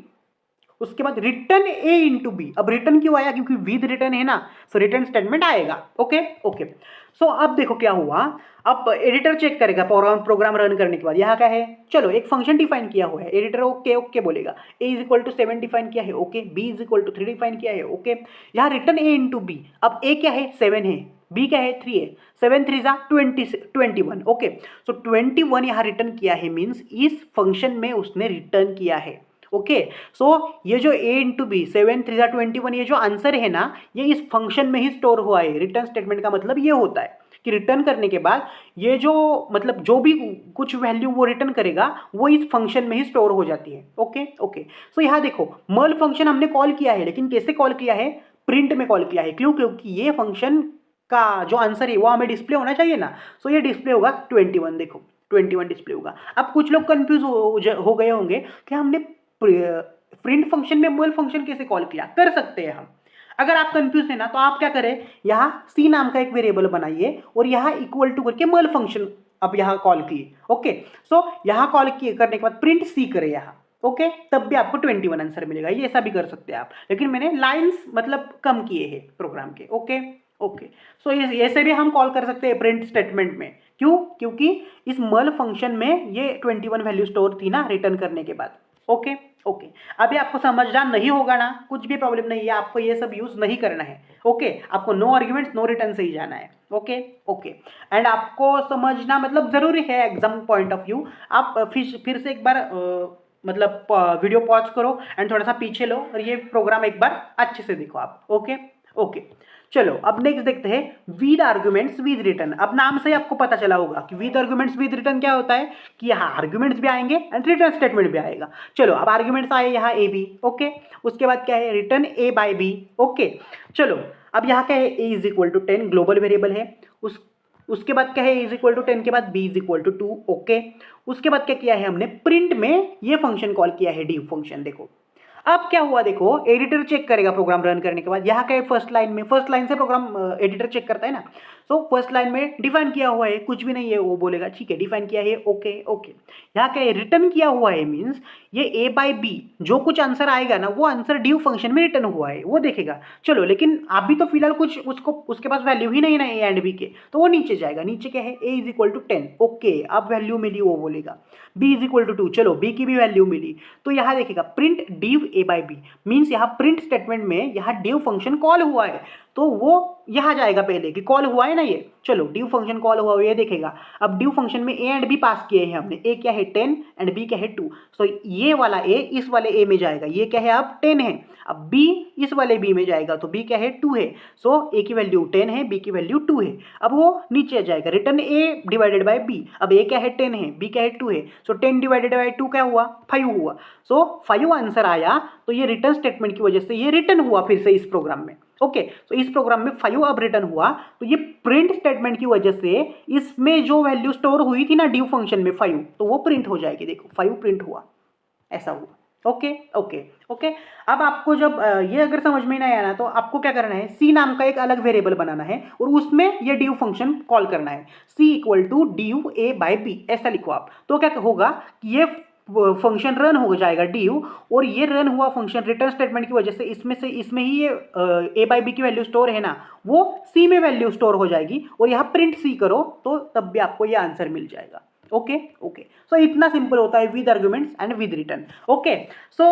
उसके बाद रिटर्न ए इंटू बी। अब रिटर्न क्यों आया, क्योंकि विद रिटर्न है ना, सो रिटर्न स्टेटमेंट आएगा। ओके ओके, सो अब देखो क्या हुआ, अब एडिटर चेक करेगा प्रोग्राम रन करने के बाद, यहाँ क्या है, चलो एक फंक्शन डिफाइन किया हुआ है, एडिटर ओके ओके बोलेगा। A is equal to 7 define किया है, okay, b is equal to 3 define किया है, ओके, यहाँ रिटर्न ए इंटू बी। अब ए क्या है 7 है, बी क्या है 3 है, 7 3 जा 21। ओके, सो 21 यहाँ रिटर्न किया है, मीन्स इस फंक्शन में उसने रिटर्न किया है। ओके, सो ये जो a इंटू बी 7 3 जा 21, ये जो आंसर है ना, ये इस फंक्शन में ही स्टोर हुआ है। रिटर्न स्टेटमेंट का मतलब ये होता है कि रिटर्न करने के बाद ये जो मतलब जो भी कुछ वैल्यू वो रिटर्न करेगा वो इस फंक्शन में ही स्टोर हो जाती है। ओके ओके, सो यहाँ देखो मल फंक्शन हमने कॉल किया है, लेकिन कैसे कॉल किया है, प्रिंट में कॉल किया है। क्यों, क्योंकि ये फंक्शन का जो आंसर है वो हमें डिस्प्ले होना चाहिए ना, सो ये डिस्प्ले होगा 21। देखो 21 डिस्प्ले होगा। अब कुछ लोग कंफ्यूज हो गए होंगे कि हमने प्रिंट फंक्शन में मल फंक्शन कैसे कॉल किया, कर सकते हैं हम। अगर आप कंफ्यूज है ना, तो आप क्या करें, यहाँ सी नाम का एक वेरिएबल बनाइए और यहाँ इक्वल टू करके मल फंक्शन अब यहाँ कॉल किए। ओके, सो यहाँ कॉल किए करने के बाद प्रिंट सी करें यहाँ। ओके, तब भी आपको 21 आंसर मिलेगा। ये ऐसा भी कर सकते हैं आप, लेकिन मैंने लाइंस मतलब कम किए हैं प्रोग्राम के। ओके ओके, सो ऐसे भी हम कॉल कर सकते हैं प्रिंट स्टेटमेंट में। क्यों, क्योंकि इस मल फंक्शन में ये 21 वैल्यू स्टोर थी ना रिटर्न करने के बाद। ओके ओके, अभी आपको समझना नहीं होगा ना, कुछ भी प्रॉब्लम नहीं है, आपको ये सब यूज नहीं करना है। ओके, आपको नो आर्ग्यूमेंट्स नो रिटर्न से ही जाना है। ओके ओके, एंड आपको समझना मतलब जरूरी है एग्जाम पॉइंट ऑफ व्यू। आप फिर से एक बार मतलब वीडियो पॉज करो एंड थोड़ा सा पीछे लो और ये प्रोग्राम एक बार अच्छे से देखो आप। ओके ओके, चलो अब नेक्स्ट देखते हैं विद आर्गुमेंट्स विद रिटर्न। अब नाम से ही आपको पता चला होगा कि विद आर्गुमेंट्स विद रिटर्न क्या होता है कि यहाँ आर्गुमेंट्स भी आएंगे एंड रिटर्न स्टेटमेंट भी आएगा। चलो अब आर्गुमेंट्स आए यहाँ ए बी, ओके, उसके बाद क्या है return A by B, okay. चलो अब यहाँ क्या है A is equal to 10 global variable है, उसके बाद क्या है इज इक्वल टू 10 के बाद b is equal to 2, okay. उसके बाद क्या किया है हमने प्रिंट में ये फंक्शन कॉल किया है div फंक्शन। देखो अब क्या हुआ, देखो एडिटर चेक करेगा प्रोग्राम रन करने के बाद। यहाँ क्या है फर्स्ट लाइन से प्रोग्राम एडिटर चेक करता है ना, सो फर्स्ट लाइन में डिफाइन किया हुआ है, कुछ भी नहीं है, वो बोलेगा ठीक है डिफाइन किया है, ओके ओके। यहाँ क्या है रिटर्न किया हुआ है, मीन्स ये ए बाई बी जो कुछ आंसर आएगा ना वो आंसर div फंक्शन में रिटर्न हुआ है, वो देखेगा। चलो लेकिन अभी तो फिलहाल कुछ उसके पास वैल्यू ही नहीं ना ए एंड बी के, तो वो नीचे जाएगा। नीचे क्या है A is equal to 10, okay, अब वैल्यू मिली, वो बोलेगा बी इज इक्वल टू 2, चलो बी की भी वैल्यू मिली, तो यहाँ देखेगा print div a by b, means यहाँ प्रिंट स्टेटमेंट में यहाँ div फंक्शन कॉल हुआ है, तो वो यहाँ जाएगा पहले कि कॉल हुआ है ना ये। चलो div फंक्शन कॉल हुआ है ये देखेगा। अब div फंक्शन में ए एंड बी पास किए हैं हमने, ए क्या है 10 एंड बी क्या है 2, सो ये वाला ए इस वाले ए में जाएगा, ये क्या है अब 10 है, अब बी इस वाले बी में जाएगा, तो बी क्या है 2 है, सो ए की वैल्यू 10 है, बी की वैल्यू 2 है। अब वो नीचे जाएगा return a divided by b, अब ए क्या है 10 है, बी क्या है 2 है, सो 10 डिवाइडेड बाय 2 क्या हुआ 5 हुआ, सो 5 आंसर आया। तो ये रिटर्न स्टेटमेंट की वजह से ये रिटर्न हुआ फिर से इस प्रोग्राम में, ओके। तो इस प्रोग्राम में 5 अब रिटर्न हुआ, तो ये प्रिंट स्टेटमेंट की वजह से इसमें जो वैल्यू स्टोर हुई थी ना div फंक्शन में 5, तो वो प्रिंट हो जाएगी। देखो 5 प्रिंट हुआ, ऐसा हुआ, ओके ओके ओके। अब आपको जब ये अगर समझ में नहीं आया ना, तो आपको क्या करना है c नाम का एक अलग वेरिएबल बनाना है और उसमें ये div फंक्शन कॉल करना है, c equal to div a by b, ऐसा लिखो आप। तो क्या होगा कि ये फंक्शन रन हो जाएगा div, और ये रन हुआ फंक्शन रिटर्न स्टेटमेंट की वजह से इसमें ही ये a बाई बी की वैल्यू स्टोर है ना, वो c में वैल्यू स्टोर हो जाएगी, और यहाँ प्रिंट c करो तो तब भी आपको ये आंसर मिल जाएगा, ओके ओके। सो इतना सिंपल होता है with arguments and with return, okay. So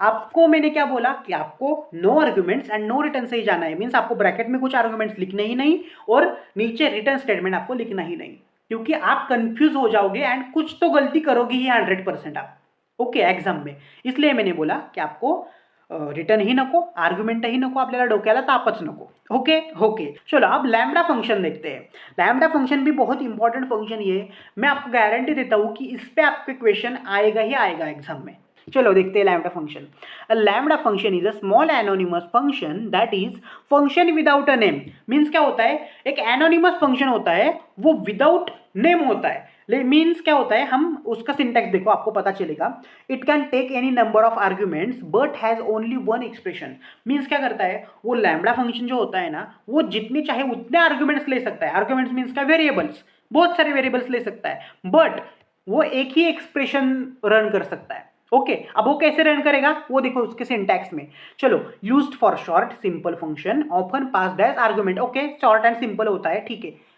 आपको मैंने क्या बोला कि आपको no arguments and no return से ही जाना है, मीन्स आपको ब्रैकेट में कुछ आर्गुमेंट्स लिखने ही नहीं और नीचे रिटर्न स्टेटमेंट आपको लिखना ही नहीं, क्योंकि आप कंफ्यूज हो जाओगे एंड कुछ तो गलती करोगे ही 100% आप, ओके, एग्जाम में। इसलिए मैंने बोला कि आपको रिटर्न ही नको, आर्ग्युमेंट ही नको, आपल्याला डोक्याला तापच नको, ओके ओके। चलो अब लैम्बडा फंक्शन देखते हैं। लैम्बडा फंक्शन भी बहुत इंपॉर्टेंट फंक्शन ही है, मैं आपको गारंटी देता हूँ कि इस पे आपके क्वेश्चन आएगा ही आएगा एग्जाम में। चलो देखते हैं lambda function. A lambda function is a small anonymous function that is function without a name. Means क्या होता है, एक एनोनिमस फंक्शन होता है वो विदाउट नेम होता है। मीन्स क्या होता है, हम उसका सिंटैक्स देखो आपको पता चलेगा। It can take any number of arguments but has only one expression. Means क्या करता है, वो लैम्बडा फंक्शन जो होता है ना, वो जितने चाहे उतने आर्ग्यूमेंट्स ले सकता है। आर्ग्यूमेंट्स मीन्स क्या, वेरिएबल्स, बहुत सारे वेरिएबल्स ले सकता है, बट वो एक ही एक्सप्रेशन रन कर सकता है, ओके। अब वो कैसे रन करेगा वो देखो उसके सिंटैक्स में। चलो, used for short simple function often passed as argument, okay, short and simple होता है, ठीक है।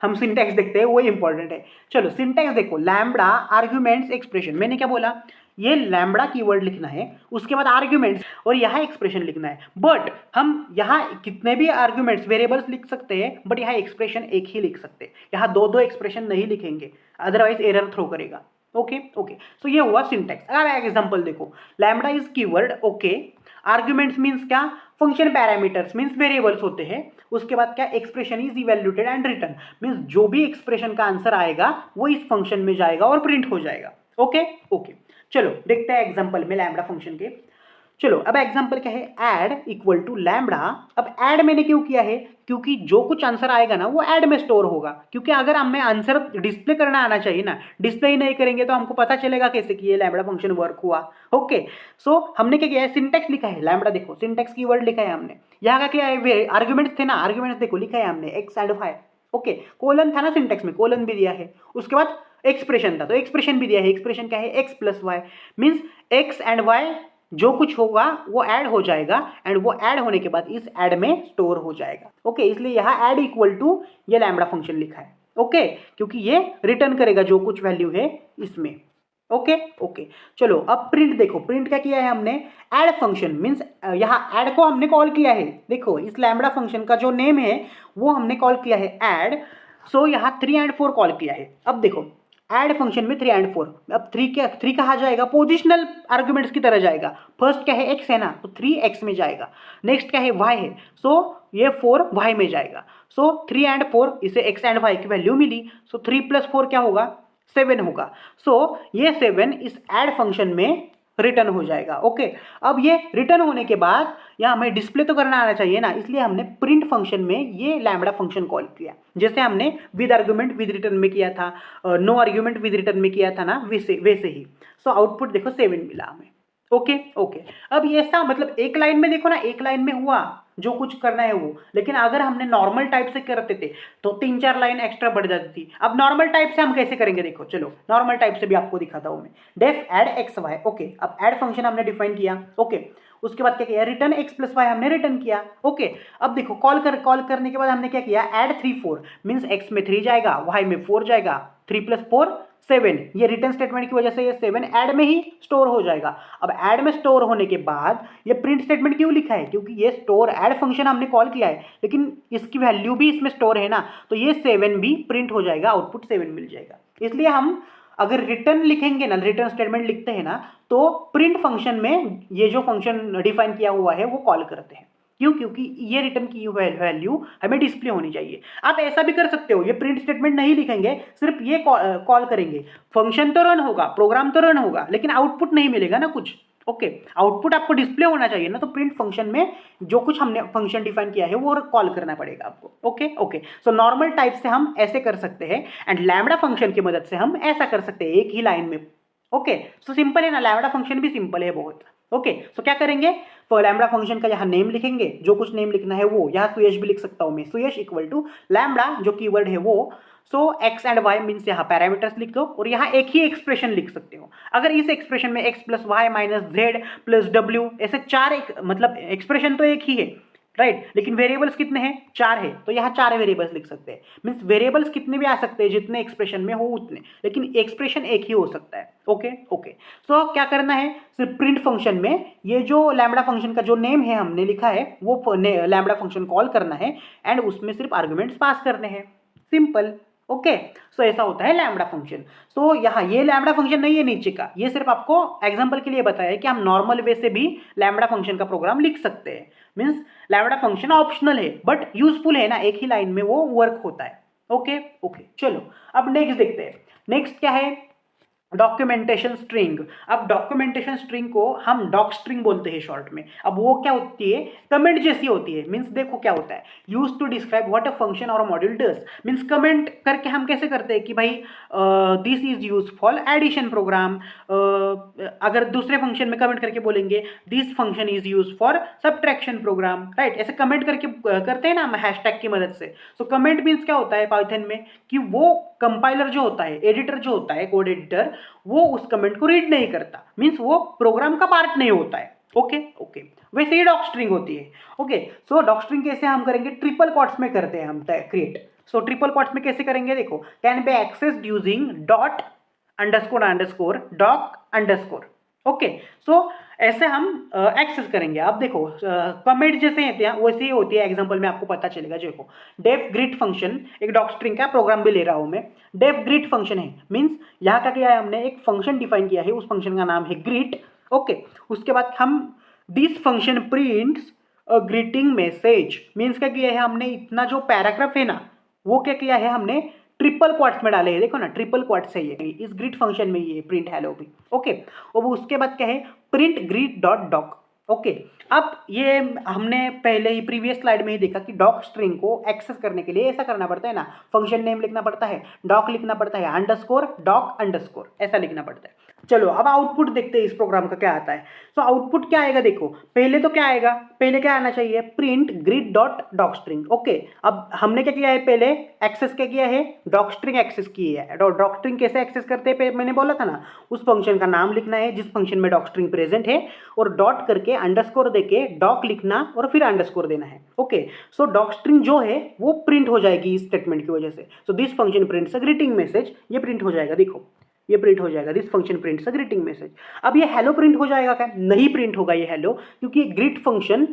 हम सिंटैक्स देखते हैं, वो इंपॉर्टेंट है। चलो सिंटैक्स देखो, लैम्बडा आर्ग्यूमेंट्स एक्सप्रेशन। मैंने क्या बोला, ये लैम्बडा कीवर्ड लिखना है, उसके बाद आर्ग्यूमेंट्स और यहाँ एक्सप्रेशन लिखना है। बट हम यहाँ कितने भी आर्ग्यूमेंट्स वेरिएबल्स लिख सकते हैं, बट यहाँ एक्सप्रेशन एक ही लिख सकते हैं। यहाँ दो दो एक्सप्रेशन नहीं लिखेंगे, अदरवाइज एरर थ्रो करेगा, ओके ओके। सो ये हुआ सिंटैक्स। अब एग्जांपल देखो, lambda is keyword, okay. Arguments means क्या, फंक्शन पैरामीटर्स मीन्स वेरिएबल्स होते हैं। उसके बाद क्या, expression is evaluated and return, means जो भी एक्सप्रेशन का आंसर आएगा वो इस फंक्शन में जाएगा और प्रिंट हो जाएगा, ओके ओके। चलो देखते हैं एग्जांपल में लैम्बडा फंक्शन के। चलो अब एग्जांपल क्या है, ऐड इक्वल टू लैम्बडा। अब ऐड मैंने क्यों किया है, क्योंकि जो कुछ आंसर आएगा ना वो ऐड में स्टोर होगा। क्योंकि अगर हमें आंसर डिस्प्ले करना आना चाहिए ना, डिस्प्ले ही नहीं करेंगे तो हमको पता चलेगा कैसे कि ये लैम्बडा फंक्शन वर्क हुआ, ओके। सो हमने क्या किया है, सिंटैक्स लिखा है लैम्बडा, देखो सिंटैक्स कीवर्ड लिखा है हमने। यहाँ का क्या है, आर्ग्यूमेंट्स थे ना, आर्ग्यूमेंट्स देखो लिखा है हमने x and y, okay. Colon था ना सिंटैक्स में, कोलन भी दिया है। उसके बाद एक्सप्रेशन था तो एक्सप्रेशन भी दिया है। एक्सप्रेशन क्या है, x plus y, means x and y जो कुछ होगा वो ऐड हो जाएगा एंड वो ऐड होने के बाद इस ऐड में स्टोर हो जाएगा, ओके। इसलिए यहाँ ऐड इक्वल टू ये लैम्बडा फंक्शन लिखा है, ओके, क्योंकि ये रिटर्न करेगा जो कुछ वैल्यू है इसमें, ओके ओके। चलो अब प्रिंट देखो, प्रिंट क्या किया है हमने, ऐड फंक्शन मीन्स यहाँ ऐड को हमने कॉल किया है। देखो इस लैम्बडा फंक्शन का जो नेम है वो हमने कॉल किया है ऐड। सो यहाँ 3 and 4 कॉल किया है। अब देखो ऐड फंक्शन में 3 एंड 4, अब 3 कहाँ जाएगा, पोजिशनल आर्ग्यूमेंट्स की तरह जाएगा। फर्स्ट क्या है, x है ना, तो 3 x में जाएगा। नेक्स्ट क्या है, y है, सो ये 4 y में जाएगा। सो 3 एंड 4, इसे x एंड y की वैल्यू मिली, सो 3 प्लस 4 क्या होगा, 7 होगा। सो ये 7 इस ऐड फंक्शन में रिटर्न हो जाएगा। ओके, अब ये रिटर्न होने के बाद यहाँ हमें डिस्प्ले तो करना आना चाहिए ना, इसलिए हमने प्रिंट फंक्शन में ये लैम्बडा फंक्शन कॉल किया, जैसे हमने विद आर्गुमेंट विद रिटर्न में किया था, नो आर्गुमेंट विद रिटर्न में किया था ना, वैसे ही। सो आउटपुट देखो 7 मिला हमें। ओके ओके, अब ये ऐसा मतलब एक लाइन में देखो ना, एक लाइन में हुआ जो कुछ करना है वो, लेकिन अगर हमने नॉर्मल टाइप से करते थे तो 3-4 लाइन एक्स्ट्रा बढ़ जाती थी। अब नॉर्मल टाइप से हम कैसे करेंगे, देखो चलो नॉर्मल टाइप से भी आपको दिखाता हूं मैं। Def add x y, okay, अब ऐड फंक्शन हमने डिफाइन किया। ओके, उसके बाद क्या किया, रिटर्न एक्स प्लस वाई हमने रिटर्न किया। ओके, अब देखो कॉल करने के बाद हमने क्या किया, ऐड 3 4 मीन्स एक्स में 3 जाएगा, वाई में 4 जाएगा, 3 + 4 7। ये रिटर्न स्टेटमेंट की वजह से ये 7 ऐड में ही स्टोर हो जाएगा। अब ऐड में स्टोर होने के बाद ये प्रिंट स्टेटमेंट क्यों लिखा है, क्योंकि ये स्टोर ऐड फंक्शन हमने कॉल किया है, लेकिन इसकी वैल्यू भी इसमें स्टोर है ना, तो ये 7 भी प्रिंट हो जाएगा, आउटपुट 7 मिल जाएगा। इसलिए हम अगर रिटर्न लिखेंगे ना, रिटर्न स्टेटमेंट लिखते हैं ना, तो प्रिंट फंक्शन में ये जो फंक्शन डिफाइन किया हुआ है वो कॉल करते हैं। क्यों, क्योंकि ये रिटर्न की वैल्यू हमें डिस्प्ले होनी चाहिए। आप ऐसा भी कर सकते हो, ये प्रिंट स्टेटमेंट नहीं लिखेंगे, सिर्फ ये कॉल करेंगे, फंक्शन तो रन होगा, प्रोग्राम तो रन होगा, लेकिन आउटपुट नहीं मिलेगा ना कुछ। ओके, आउटपुट आपको डिस्प्ले होना चाहिए ना, तो प्रिंट फंक्शन में जो कुछ हमने फंक्शन डिफाइन किया है वो कॉल करना पड़ेगा आपको। Okay okay, so normal type से हम ऐसे कर सकते हैं, एंड लैम्बडा फंक्शन की मदद से हम ऐसा कर सकते हैं एक ही लाइन में। ओके, सो सिंपल है ना, लैम्बडा फंक्शन भी सिंपल है बहुत। ओके, सो क्या करेंगे, लैम्बडा फंक्शन का यहाँ नेम लिखेंगे, जो कुछ नेम लिखना है वो, यहाँ सुयश भी लिख सकता हूँ मैं, सुयश इक्वल टू लैम्बडा जो कीवर्ड है वो, सो एक्स एंड वाई मीन्स यहाँ पैरामीटर्स लिख दो, और यहाँ एक ही एक्सप्रेशन लिख सकते हो। अगर इस एक्सप्रेशन में x plus y minus z plus डब्ल्यू, ऐसे 4 मतलब एक्सप्रेशन तो एक ही है, राइट, लेकिन वेरिएबल्स कितने हैं, 4 है, तो यहाँ 4 वेरिएबल्स लिख सकते हैं। मीन्स वेरिएबल्स कितने भी आ सकते हैं, जितने एक्सप्रेशन में हो उतने, लेकिन एक्सप्रेशन एक ही हो सकता है। ओके ओके, सो क्या करना है, सिर्फ प्रिंट फंक्शन में ये जो लैम्बडा फंक्शन का जो नेम है हमने लिखा है वो लैम्बडा फंक्शन कॉल करना है, एंड उसमें सिर्फ आर्गुमेंट्स पास करने हैं, सिंपल। ओके, सो ऐसा होता है लैम्बडा फंक्शन। सो यहाँ ये लैम्बडा फंक्शन नहीं है नीचे का, ये सिर्फ आपको एग्जांपल के लिए बताया है कि हम नॉर्मल वे से भी लैम्बडा फंक्शन का प्रोग्राम लिख सकते हैं। मीन्स लैम्बडा फंक्शन ऑप्शनल है बट यूजफुल है ना, एक ही लाइन में वो वर्क होता है। ओके ओके, चलो अब नेक्स्ट देखते हैं। नेक्स्ट क्या है, डॉक्यूमेंटेशन स्ट्रिंग। अब डॉक्यूमेंटेशन स्ट्रिंग को हम डॉक स्ट्रिंग बोलते हैं शॉर्ट में। अब वो क्या होती है, कमेंट जैसी होती है। मीन्स देखो क्या होता है, use to describe what a function और a module does. Means comment करके हम कैसे करते हैं कि भाई this is use for addition program, अगर दूसरे फंक्शन में कमेंट करके बोलेंगे this function is use for subtraction program, right, ऐसे कमेंट करके करते हैं ना हम हैशटैग की मदद से। सो कमेंट मीन्स क्या होता है पाइथन में, कि वो कंपाइलर जो होता है, एडिटर जो होता है, कोड एडिटर, वो उस कमेंट को रीड नहीं करता, मीन्स वो प्रोग्राम का पार्ट नहीं होता है। ओके ओके, वैसे ही डॉक स्ट्रिंग होती है। ओके, सो डॉक स्ट्रिंग कैसे हम करेंगे, ट्रिपल क्वॉट्स में करते हैं हम क्रिएट। सो ट्रिपल क्वॉट्स में कैसे करेंगे, देखो, can be accessed using dot underscore underscore doc underscore. Okay, so ऐसे हम एक्सेस करेंगे। अब देखो कमेंट जैसे हैं वैसे ही होती है, एग्जांपल में आपको पता चलेगा। देखो डेफ ग्रीट फंक्शन एक डॉक स्ट्रिंग का प्रोग्राम भी ले रहा हूं मैं। डेफ ग्रीट फंक्शन है, मीन्स यहाँ का क्या है, हमने एक फंक्शन डिफाइन किया है, उस फंक्शन का नाम है ग्रीट। ओके, उसके बाद हम this function prints a greeting message. Means क्या किया है हमने, इतना जो पैराग्राफ है ना वो क्या किया है हमने ट्रिपल क्वाट्स में डाले हैं। देखो ना ट्रिपल क्वाट्स है ये, इस ग्रीट फंक्शन में ये प्रिंट हेलो भी। ओके, और उसके बाद क्या है, print greet dot doc. Okay, अब ये हमने पहले ही प्रीवियस स्लाइड में ही देखा कि डॉक स्ट्रिंग को एक्सेस करने के लिए ऐसा करना पड़ता है ना, फंक्शन नेम लिखना पड़ता है, डॉक लिखना पड़ता है, अंडरस्कोर डॉक अंडरस्कोर ऐसा लिखना पड़ता है। चलो अब आउटपुट देखते हैं इस प्रोग्राम का क्या आता है। तो आउटपुट क्या आएगा, देखो पहले तो क्या आएगा, पहले क्या आना चाहिए, print greet dot doc string. Okay, अब हमने क्या किया है, पहले एक्सेस क्या किया है, डॉक स्ट्रिंग एक्सेस की है। डॉक स्ट्रिंग कैसे एक्सेस करते हैं, मैंने बोला था ना, उस फंक्शन का नाम लिखना है जिस फंक्शन में डॉक स्ट्रिंग प्रेजेंट है, और डॉट करके अंडरस्कोर देके डॉक लिखना और फिर अंडरस्कोर देना है। ओके, सो डॉक स्ट्रिंग जो है वो प्रिंट हो जाएगी इस स्टेटमेंट की वजह से। So this function prints a greeting message, ये प्रिंट हो जाएगा, देखो ये प्रिंट हो जाएगा, this function prints a greeting message. अब ये हेलो प्रिंट हो जाएगा क्या, नहीं प्रिंट होगा ये हेलो, क्योंकि ग्रीट फंक्शन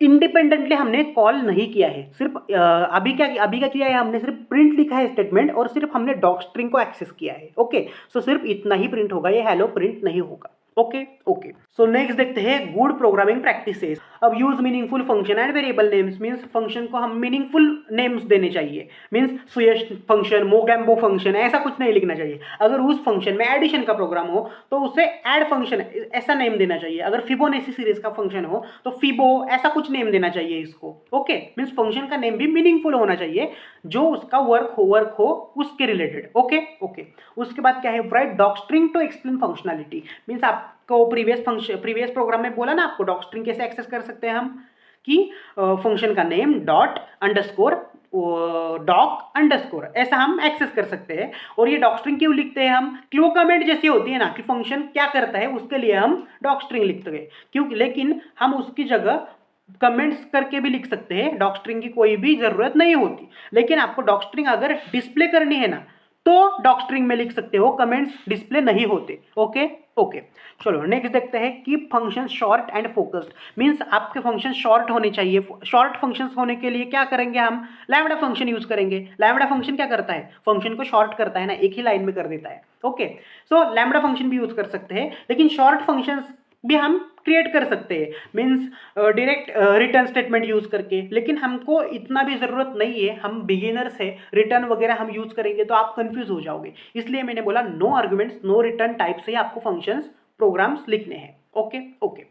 इंडिपेंडेंटली हमने कॉल नहीं किया है, सिर्फ अभी क्या किया है, हमने सिर्फ प्रिंट लिखा है स्टेटमेंट और सिर्फ हमने डॉक स्ट्रिंग को एक्सेस किया है। ओके, सो सिर्फ इतना ही प्रिंट होगा, ये हेलो प्रिंट नहीं होगा। ओके ओके, सो नेक्स्ट देखते हैं गुड प्रोग्रामिंग प्रैक्टिसेस। अब use meaningful function and variable names, means function को हम मीनिंगफुल नेम्स देने चाहिए। मीन्स सुयश फंक्शन, मोगैम्बो फंक्शन, ऐसा कुछ नहीं लिखना चाहिए। अगर उस फंक्शन में एडिशन का प्रोग्राम हो तो उसे ऐड फंक्शन ऐसा नेम देना चाहिए। अगर फिबोनाची सीरीज का फंक्शन हो तो फिबो ऐसा कुछ नेम देना चाहिए इसको। ओके, मीन्स फंक्शन का नेम भी मीनिंगफुल होना चाहिए, जो उसका वर्क हो उसके रिलेटेड। ओके ओके, उसके बाद क्या है, write doc string to explain functionality. Means आपको प्रीवियस प्रोग्राम में बोला ना आपको डॉक स्ट्रिंग कैसे एक्सेस कर सकते हैं हम, कि फंक्शन का name dot underscore doc underscore ऐसा हम एक्सेस कर सकते हैं। और ये डॉक स्ट्रिंग क्यों लिखते हैं हम, कि वो कमेंट जैसी होती है ना, कि फंक्शन क्या करता है उसके लिए हम डॉक स्ट्रिंग लिखते हैं। क्योंकि लेकिन हम उसकी जगह कमेंट्स करके भी लिख सकते हैं, डॉक स्ट्रिंग की कोई भी जरूरत नहीं होती। लेकिन आपको डॉक स्ट्रिंग अगर डिस्प्ले करनी है ना तो डॉक स्ट्रिंग में लिख सकते हो, कमेंट्स डिस्प्ले नहीं होते। ओके ओके, चलो नेक्स्ट देखते हैं कि function short and focused. Means आपके फंक्शन शॉर्ट होने चाहिए। शॉर्ट फंक्शंस होने के लिए क्या करेंगे हम, लैम्बडा फंक्शन यूज करेंगे। लैम्बडा फंक्शन क्या करता है, फंक्शन को शॉर्ट करता है ना, एक ही लाइन में कर देता है। ओके, सो लैम्बडा फंक्शन भी यूज कर सकते हैं, लेकिन शॉर्ट फंक्शंस भी हम क्रिएट कर सकते हैं, means direct return statement use करके। लेकिन हमको इतना भी जरूरत नहीं है, हम बिगिनर्स है, रिटर्न वगैरह हम यूज करेंगे तो आप कंफ्यूज हो जाओगे। इसलिए मैंने बोला no arguments no return type से ही आपको फंक्शंस प्रोग्राम्स लिखने हैं। ओके ओके,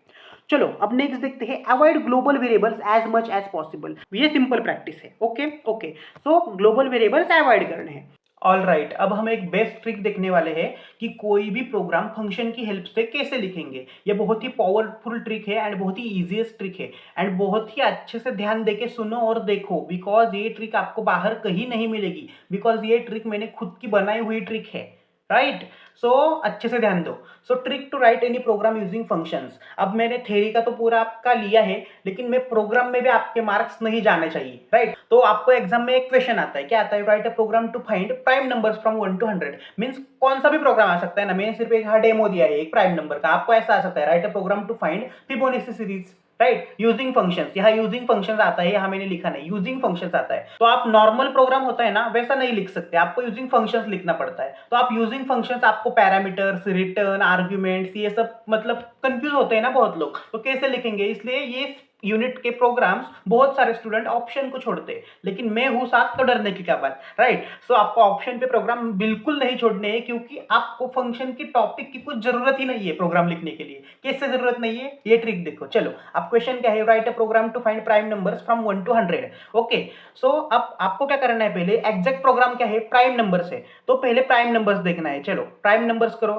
चलो अब नेक्स्ट देखते हैं avoid global variables as much as possible. ये सिंपल प्रैक्टिस है। Okay okay, so global variables avoid करने हैं। ऑल राइट, अब हम एक बेस्ट ट्रिक देखने वाले हैं कि कोई भी प्रोग्राम फंक्शन की हेल्प से कैसे लिखेंगे। ये बहुत ही पावरफुल ट्रिक है एंड बहुत ही इजीएस्ट ट्रिक है, एंड बहुत ही अच्छे से ध्यान देके सुनो और देखो, बिकॉज ये ट्रिक आपको बाहर कहीं नहीं मिलेगी। बिकॉज ये ट्रिक मैंने खुद की बनाई हुई ट्रिक है। राइट, सो अच्छे से ध्यान दो। So trick to write any program using functions. अब मैंने थ्योरी का तो पूरा आपका लिया है, लेकिन मैं प्रोग्राम में भी आपके मार्क्स नहीं जाने चाहिए। राइट, तो आपको एग्जाम में एक क्वेश्चन आता है, क्या आता है, right a program to find prime numbers from 1 to 100। Means कौन सा भी प्रोग्राम आ सकता है ना, मैंने सिर्फ एक डेमो दिया है एक प्राइम नंबर का। आपको ऐसा आ सकता है, right a program to find Fibonacci series, right, using functions. यहाँ यूजिंग फंक्शंस आता है, यहाँ मैंने लिखा नहीं, यूजिंग फंक्शंस आता है। तो आप नॉर्मल प्रोग्राम होता है ना वैसा नहीं लिख सकते, आपको यूजिंग फंक्शंस लिखना पड़ता है। तो आप यूजिंग फंक्शंस, आपको पैरामीटर्स, रिटर्न, आर्ग्यूमेंट्स, ये सब मतलब कंफ्यूज होते हैं ना बहुत लोग, तो कैसे लिखेंगे। इसलिए ये यूनिट के प्रोग्राम्स बहुत सारे स्टूडेंट ऑप्शन को छोड़ते हैं, लेकिन मैं हूं साथ तो डरने की क्या बात। राइट, सो आपको ऑप्शन पे प्रोग्राम बिल्कुल नहीं छोड़ने हैं, क्योंकि आपको फंक्शन की टॉपिक की कुछ जरूरत ही नहीं है प्रोग्राम लिखने के लिए। कैसे जरूरत नहीं है, ये ट्रिक देखो। चलो अब क्वेश्चन क्या है, right a program to find prime numbers from 1 to 100। Okay, so अब आपको क्या करना है, पहले एग्जैक्ट प्रोग्राम क्या है, प्राइम नंबर्स है, तो पहले प्राइम नंबर्स देखना है। चलो प्राइम नंबर्स करो,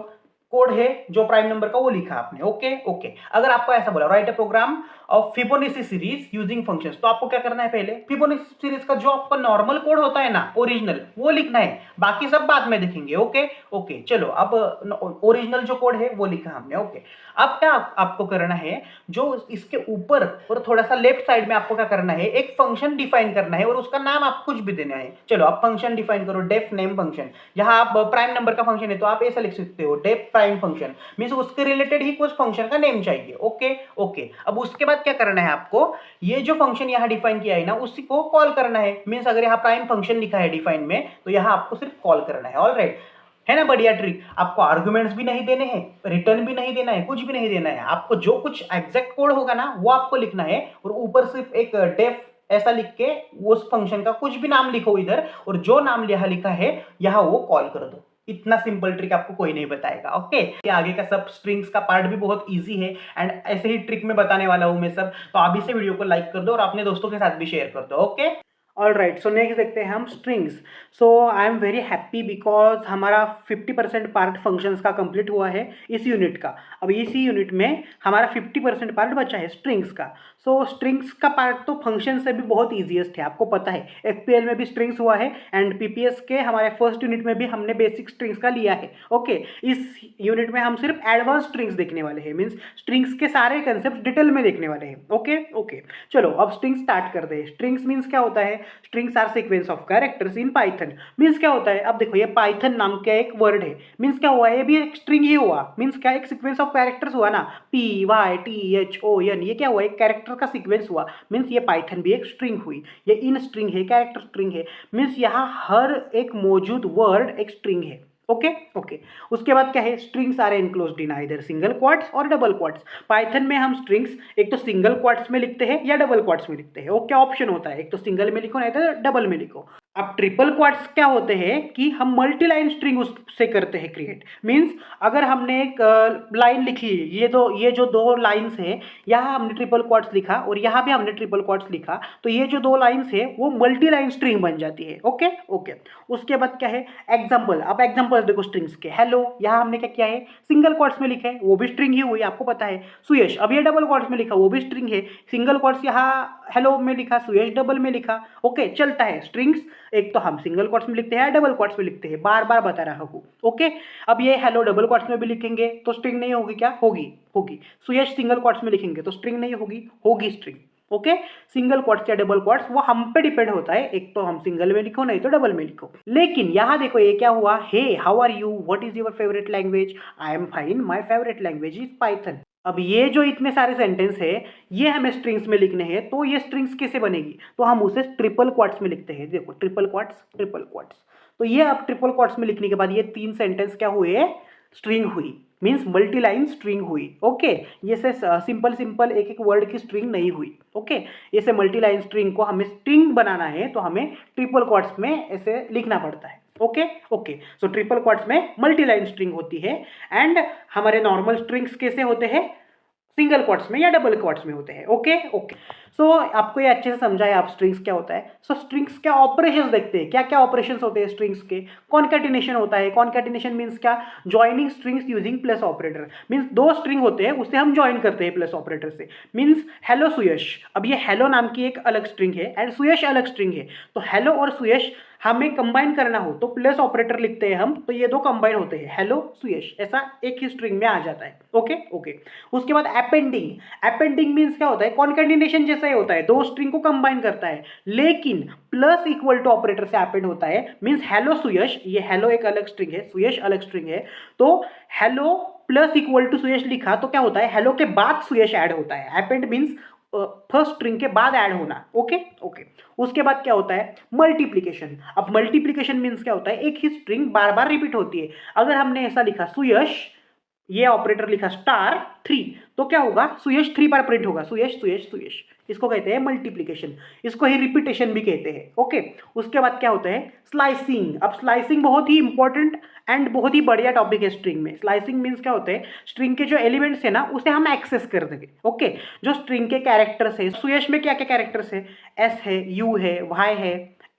कोड है जो प्राइम नंबर का वो लिखा आपने। ओके ओके, अगर आपको ऐसा बोला write a program of Fibonacci series using functions, तो आपको क्या करना है, पहले फिबोनाची सीरीज का जो आपका नॉर्मल कोड होता है ना, ओरिजिनल, वो लिखना है। बाकी सब बाद में देखेंगे। ओके ओके, चलो अब ओरिजिनल जो कोड है वो लिखा हमने। ओके, अब क्या आपको करना है, जो इसके ऊपर और थोड़ा सा लेफ्ट साइड में आपको क्या करना है, एक फंक्शन डिफाइन करना है और उसका नाम आप कुछ भी देना है। चलो आप फंक्शन डिफाइन करो, डेफ नेम फंक्शन। यहाँ आप प्राइम नंबर का फंक्शन है तो आप ऐसा लिख सकते हो, डेफ प्राइम फंक्शन, मींस उसके रिलेटेड ही कुछ फंक्शन का नेम चाहिए। ओके ओके, अब उसके बाद क्या करना है आपको, ये जो फंक्शन यहाँ डिफाइन किया है ना उसी को कॉल करना है। मींस अगर यहाँ प्राइम फंक्शन लिखा है डिफाइन में, तो यहाँ आपको सिर्फ कॉल करना है। ऑलराइट, है ना बढ़िया ट्रिक। आपको आर्गुमेंट्स भी नहीं देने हैं, रिटर्न भी नहीं देना है, कुछ भी नहीं देना है। आपको जो कुछ एग्जैक्ट कोड होगा ना वो आपको लिखना है, और ऊपर सिर्फ एक डेफ ऐसा लिख के उस फंक्शन का कुछ भी नाम लिखो इधर, और जो नाम यहाँ लिखा है यहाँ वो कॉल कर दो। इतना सिंपल ट्रिक आपको कोई नहीं बताएगा। ओके, आगे का सब स्ट्रिंग्स का पार्ट भी बहुत इजी है, एंड ऐसे ही ट्रिक में बताने वाला हूं मैं सब। तो अभी से वीडियो को लाइक कर दो और अपने दोस्तों के साथ भी शेयर कर दो। ओके, ऑल राइट, सो नेक्स्ट देखते हैं हम strings. So I am very happy because हमारा 50% पार्ट फंक्शंस का कंप्लीट हुआ है इस यूनिट का। अब इसी यूनिट में हमारा 50% पार्ट बचा है स्ट्रिंग्स का। सो स्ट्रिंग्स का पार्ट तो फंक्शन से भी बहुत ईजीएस्ट है, आपको पता है। एफपीएल में भी स्ट्रिंग्स हुआ है, एंड पीपीएस के हमारे फर्स्ट यूनिट में भी हमने बेसिक स्ट्रिंग्स का लिया है। ओके, इस यूनिट में हम सिर्फ एडवांस स्ट्रिंग्स देखने वाले हैं, मीन्स स्ट्रिंग्स के सारे कंसेप्ट डिटेल में देखने वाले हैं। ओके ओके, चलो अब स्ट्रिंग्स स्टार्ट करते हैं। स्ट्रिंग्स मीन्स क्या होता है, strings are sequence of characters in Python. Means क्या होता है, अब देखो ये पाइथन नाम का एक वर्ड है, मीन्स क्या हुआ, ये भी एक स्ट्रिंग ही हुआ, मीन्स क्या एक सीक्वेंस ऑफ कैरेक्टर्स हुआ ना, PYTHON, ये क्या हुआ, एक कैरेक्टर का सीक्वेंस हुआ, मीन्स ये पाइथन भी एक स्ट्रिंग हुई, ये इन स्ट्रिंग है, कैरेक्टर स्ट्रिंग है, मीन्स यहाँ हर एक मौजूद वर्ड एक स्ट्रिंग है। ओके ओके, उसके बाद क्या है, strings are enclosed in either single quotes or double quotes. Python में हम स्ट्रिंग्स एक तो सिंगल क्वाट्स में लिखते हैं या डबल क्वाट्स में लिखते हैं, वो क्या ऑप्शन होता है, एक तो सिंगल में लिखो नहीं तो डबल में लिखो। अब ट्रिपल क्वाट्स क्या होते हैं कि हम मल्टी लाइन स्ट्रिंग उससे करते हैं क्रिएट, मीन्स अगर हमने एक लाइन लिखी, ये जो दो लाइंस है, यहाँ हमने ट्रिपल क्वाट्स लिखा और यहाँ भी हमने ट्रिपल क्वाट्स लिखा, तो ये जो दो लाइंस है वो मल्टी लाइन स्ट्रिंग बन जाती है। ओके ओके, उसके बाद क्या है, एग्जाम्पल। अब एग्जाम्पल देखो स्ट्रिंग्स के, हेलो यहाँ हमने क्या किया है, सिंगल क्वाट्स में लिखा है, वो भी स्ट्रिंग ही हुई, आपको पता है। सुयश, अब ये डबल क्वाट्स में लिखा, वो भी स्ट्रिंग है, सिंगल क्वाट्स यहाँ हेलो में लिखा, सुयश डबल में लिखा। ओके, चलता है स्ट्रिंग्स, एक तो हम सिंगल क्वाट्स में लिखते हैं डबल क्वाट्स में लिखते हैं, बार बार बता रहा हूँ। ओके, अब ये हेलो डबल क्वाट्स में भी लिखेंगे तो स्ट्रिंग नहीं होगी, क्या होगी, होगी। सुयश सिंगल क्वाट्स में लिखेंगे तो स्ट्रिंग नहीं होगी, होगी स्ट्रिंग। ओके, सिंगल क्वाट्स या डबल क्वाट्स वो हम पे डिपेंड होता है, एक तो हम सिंगल में लिखो नहीं तो डबल में लिखो। लेकिन यहाँ देखो ये क्या हुआ, hey how are you, what is your favourite language, I am fine, my favourite language is Python. अब ये जो इतने सारे सेंटेंस है ये हमें स्ट्रिंग्स में लिखने हैं, तो ये स्ट्रिंग्स कैसे बनेगी, तो हम उसे ट्रिपल क्वाट्स में लिखते हैं। देखो ट्रिपल क्वाट्स ट्रिपल क्वाट्स, तो ये अब ट्रिपल क्वाट्स में लिखने के बाद ये तीन सेंटेंस क्या हुए, स्ट्रिंग हुई, मीन्स मल्टी लाइन स्ट्रिंग हुई। ओके, ये से सिंपल सिंपल एक एक वर्ड की स्ट्रिंग नहीं हुई। ओके, ये से मल्टी लाइन स्ट्रिंग को हमें स्ट्रिंग बनाना है तो हमें ट्रिपल क्वाट्स में ऐसे लिखना पड़ता है। ओके ओके, सो ट्रिपल क्वाट्स में मल्टी लाइन स्ट्रिंग होती है, एंड हमारे नॉर्मल स्ट्रिंग्स कैसे होते हैं, सिंगल क्वाट्स में या डबल क्वाट्स में होते हैं। ओके ओके, सो आपको ये अच्छे से समझा है आप स्ट्रिंग्स क्या होता है। सो स्ट्रिंग्स क्या ऑपरेशंस देखते हैं, क्या क्या ऑपरेशंस होते हैं स्ट्रिंग्स के। कॉन्कैटिनेशन होता है, कॉन्कैटिनेशन मीन्स क्या, joining strings using plus operator, means दो स्ट्रिंग होते हैं उसे हम ज्वाइन करते हैं प्लस ऑपरेटर से। मीन्स हेलो सुयश, अब ये हेलो नाम की एक अलग स्ट्रिंग है एंड सुयश अलग स्ट्रिंग है, तो हेलो और सुयश हमें कंबाइन करना हो तो प्लस ऑपरेटर लिखते हैं हम, तो ये दो कंबाइन होते हैं, हेलो सुयश, ऐसा एक ही स्ट्रिंग में आ जाता है। ओके ओके, उसके बाद अपेंडिंग। अपेंडिंग मीन्स क्या होता है, कॉन्कैटिनेशन जैसा ही होता है, दो स्ट्रिंग को कंबाइन करता है लेकिन प्लस इक्वल टू ऑपरेटर से अपेंड होता है। मीन्स हेलो सुयश, ये हेलो एक अलग स्ट्रिंग है, सुयश अलग स्ट्रिंग है, तो हेलो प्लस इक्वल टू सुयश लिखा तो क्या होता है, हेलो के बाद सुयश ऐड होता है। अपेंड मीन्स फर्स्ट स्ट्रिंग के बाद ऐड होना। ओके ओके, उसके बाद क्या होता है, मल्टीप्लीकेशन। अब मल्टीप्लीकेशन मीन्स क्या होता है, एक ही स्ट्रिंग बार बार रिपीट होती है। अगर हमने ऐसा लिखा सुयश, ये ऑपरेटर लिखा स्टार 3, तो क्या होगा, सुयश 3 बार प्रिंट होगा, सुयश सुयश सुयश, इसको कहते हैं मल्टीप्लीकेशन, इसको ही रिपीटेशन भी कहते हैं। ओके, उसके बाद क्या होता है, स्लाइसिंग। अब स्लाइसिंग बहुत ही इंपॉर्टेंट एंड बहुत ही बढ़िया टॉपिक है स्ट्रिंग में। स्लाइसिंग मीन्स क्या होता है, स्ट्रिंग के जो एलिमेंट्स है ना उसे हम एक्सेस कर देंगे। ओके, जो स्ट्रिंग के कैरेक्टर्स है, सुयश में क्या क्या कैरेक्टर्स है, एस है, यू है, वाई है,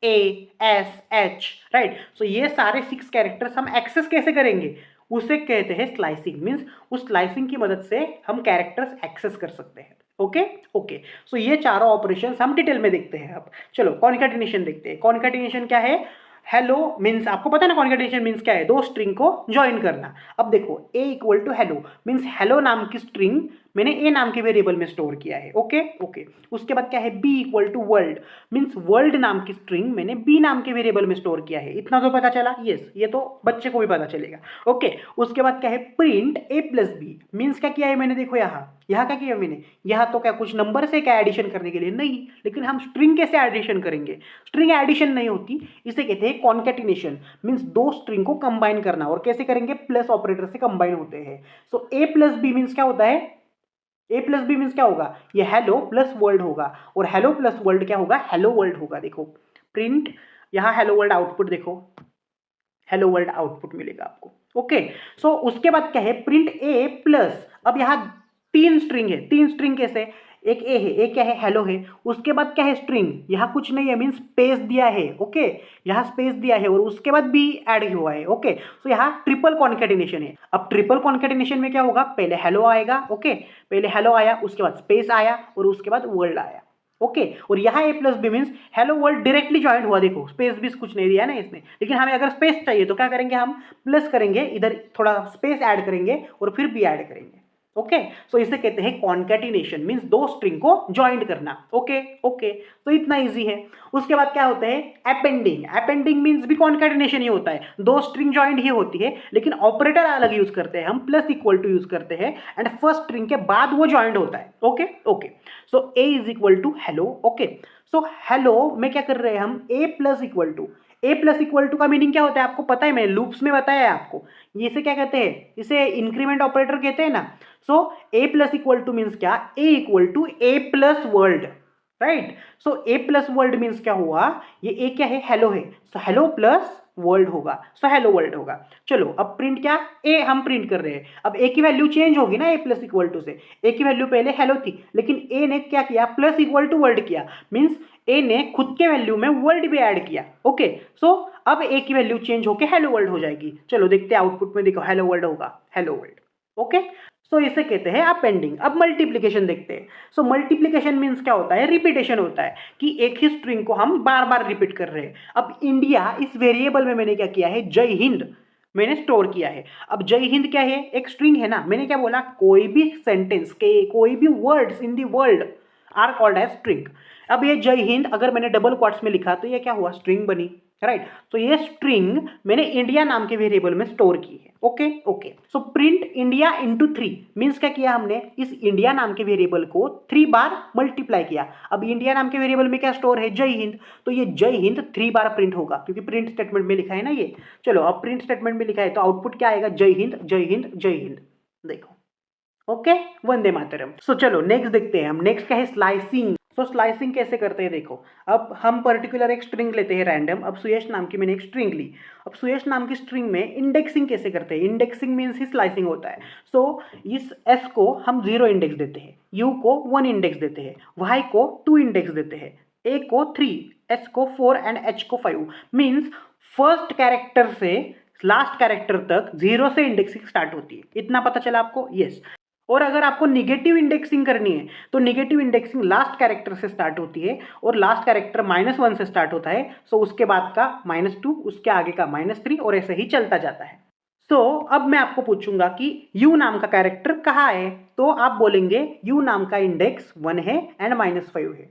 ए एस एच, राइट। सो ये सारे 6 कैरेक्टर्स हम एक्सेस कैसे करेंगे, उसे कहते हैं स्लाइसिंग। मीन्स उस स्लाइसिंग की मदद से हम कैरेक्टर्स एक्सेस कर सकते हैं। ओके ओके, सो ये चारों ऑपरेशंस हम डिटेल में देखते हैं। अब चलो कॉन्कैटिनेशन देखते हैं। कॉन्कैटिनेशन क्या है, हेलो मीन्स आपको पता है ना कॉन्कैटिनेशन मीन्स क्या है, दो स्ट्रिंग को ज्वाइन करना। अब देखो A equal to hello means hello नाम की स्ट्रिंग मैंने ए नाम के वेरिएबल में स्टोर किया है। ओके ओके, उसके बाद क्या है, b equal to world means world नाम की स्ट्रिंग मैंने बी नाम के वेरिएबल में स्टोर किया है। इतना तो पता चला, यस, ये तो बच्चे को भी पता चलेगा। ओके, उसके बाद क्या है, प्रिंट ए प्लस बी मीन्स क्या किया है मैंने, देखो यहाँ क्या किया मैंने, यहाँ तो क्या कुछ नंबर से क्या एडिशन करने के लिए नहीं, लेकिन हम स्ट्रिंग कैसे एडिशन करेंगे, स्ट्रिंग एडिशन नहीं होती, इसे कहते हैं कॉन्कैटिनेशन। मीन्स दो स्ट्रिंग को कंबाइन करना, और कैसे करेंगे, प्लस ऑपरेटर से कंबाइन होते हैं। सो ए प्लस बी मीन्स क्या होता है, ए प्लस बी मीन्स क्या होगा, ये हेलो प्लस वर्ल्ड होगा, और हेलो प्लस वर्ल्ड क्या होगा, हेलो वर्ल्ड होगा। देखो प्रिंट, यहाँ हेलो वर्ल्ड आउटपुट, देखो हेलो वर्ल्ड आउटपुट मिलेगा आपको। ओके, सो उसके बाद क्या है, प्रिंट ए प्लस, अब यहाँ 3 स्ट्रिंग है, 3 स्ट्रिंग कैसे, एक ए है, एक क्या है, हेलो है, उसके बाद क्या है स्ट्रिंग, यहाँ कुछ नहीं है मीन्स स्पेस दिया है। ओके, यहाँ स्पेस दिया है और उसके बाद बी ऐड हुआ है। ओके, सो यहाँ ट्रिपल कॉन्कैटिनेशन है। अब ट्रिपल कॉन्कैटिनेशन में क्या होगा, पहले हेलो आएगा। ओके, पहले हेलो आया, उसके बाद स्पेस आया और उसके बाद वर्ल्ड आया। ओके, और यहाँ A plus B means hello world directly join हुआ, देखो स्पेस भी कुछ नहीं दिया ना इसने, लेकिन हमें अगर स्पेस चाहिए तो क्या करेंगे, हम प्लस करेंगे, इधर थोड़ा स्पेस ऐड करेंगे और फिर बी ऐड करेंगे। ओके सो इसे कहते हैं कॉन्कैटिनेशन, मींस दो स्ट्रिंग को ज्वाइंट करना। ओके ओके तो इतना इजी है। उसके बाद क्या होता है अपेंडिंग। अपेंडिंग मींस भी कॉन्कैटिनेशन ही होता है, दो स्ट्रिंग ज्वाइंट ही होती है, लेकिन ऑपरेटर अलग यूज करते हैं हम, प्लस इक्वल टू यूज करते हैं एंड फर्स्ट स्ट्रिंग के बाद वो ज्वाइंट होता है। Okay okay so A is equal to hello. Okay so hello में क्या कर रहे हैं हम, A plus equal to. A plus equal to का मीनिंग क्या होता है आपको पता है, मैंने लूप्स में बताया है आपको। ये इसे क्या कहते हैं, इसे इंक्रीमेंट ऑपरेटर कहते हैं ना। So a plus equal to means क्या, a equal to A plus world, right. So a plus world means क्या हुआ, ये ए क्या है, हेलो है, सो हेलो प्लस वर्ल्ड होगा, सो हेलो वर्ल्ड होगा। चलो अब प्रिंट क्या, ए हम प्रिंट कर रहे हैं। अब ए की वैल्यू चेंज होगी ना ए प्लस इक्वल टू से। ए की वैल्यू पहले हेलो थी, लेकिन ए ने क्या किया, प्लस इक्वल टू वर्ल्ड किया, मीन्स ए ने खुद के वैल्यू में वर्ल्ड भी ऐड किया। ओके सो अब ए की वैल्यू चेंज होके हेलो वर्ल्ड हो जाएगी। चलो देखते हैं आउटपुट में, देखो हेलो वर्ल्ड होगा, हेलो वर्ल्ड। ओके सो इसे कहते हैं अपेंडिंग। अब मल्टीप्लीकेशन देखते हैं। सो मल्टीप्लीकेशन मीन्स क्या होता है, रिपीटेशन होता है कि एक ही स्ट्रिंग को हम बार बार रिपीट कर रहे हैं। अब इंडिया इस वेरिएबल में मैंने क्या किया है, जय हिंद मैंने स्टोर किया है। अब जय हिंद क्या है, एक स्ट्रिंग है ना। मैंने क्या बोला, कोई भी सेंटेंस के कोई भी words in the world are called as string. अब ये जय हिंद अगर मैंने डबल क्वाट्स में लिखा तो ये क्या हुआ, स्ट्रिंग बनी, राइट। तो ये स्ट्रिंग मैंने इंडिया नाम के वेरिएबल में स्टोर की है। Okay okay so print India into 3 means क्या किया हमने, इस इंडिया नाम के वेरिएबल को 3 बार मल्टीप्लाई किया। अब इंडिया नाम के वेरिएबल में क्या स्टोर है, जय हिंद, तो ये जय हिंद 3 बार प्रिंट होगा, क्योंकि प्रिंट स्टेटमेंट में लिखा है ना ये। चलो अब प्रिंट स्टेटमेंट में लिखा है तो आउटपुट क्या आएगा, जय हिंद जय हिंद जय हिंद। देखो ओके वंदे मातरम। सो चलो नेक्स्ट देखते हैं हम, नेक्स्ट क्या है, स्लाइसिंग। सो स्लाइसिंग कैसे करते हैं देखो। अब हम पर्टिकुलर एक स्ट्रिंग लेते हैं रैंडम। अब सुयश नाम की मैंने एक स्ट्रिंग ली। अब सुयश नाम की स्ट्रिंग में इंडेक्सिंग कैसे करते हैं, इंडेक्सिंग मीन्स ही स्लाइसिंग होता है। सो इस एस को हम 0 इंडेक्स देते हैं, यू को 1 इंडेक्स देते हैं, वाई को 2 इंडेक्स देते हैं, ए को 3, एस को 4 एंड एच को 5। मीन्स फर्स्ट कैरेक्टर से लास्ट कैरेक्टर तक 0 से इंडेक्सिंग स्टार्ट होती है। इतना पता चला आपको, यस। और अगर आपको निगेटिव इंडेक्सिंग करनी है तो निगेटिव इंडेक्सिंग लास्ट कैरेक्टर से स्टार्ट होती है और लास्ट कैरेक्टर -1 से स्टार्ट होता है। सो उसके बाद का -2, उसके आगे का -3 और ऐसे ही चलता जाता है। सो अब मैं आपको पूछूंगा कि यू नाम का कैरेक्टर कहाँ है, तो आप बोलेंगे यू नाम का इंडेक्स 1 है एंड -5 है।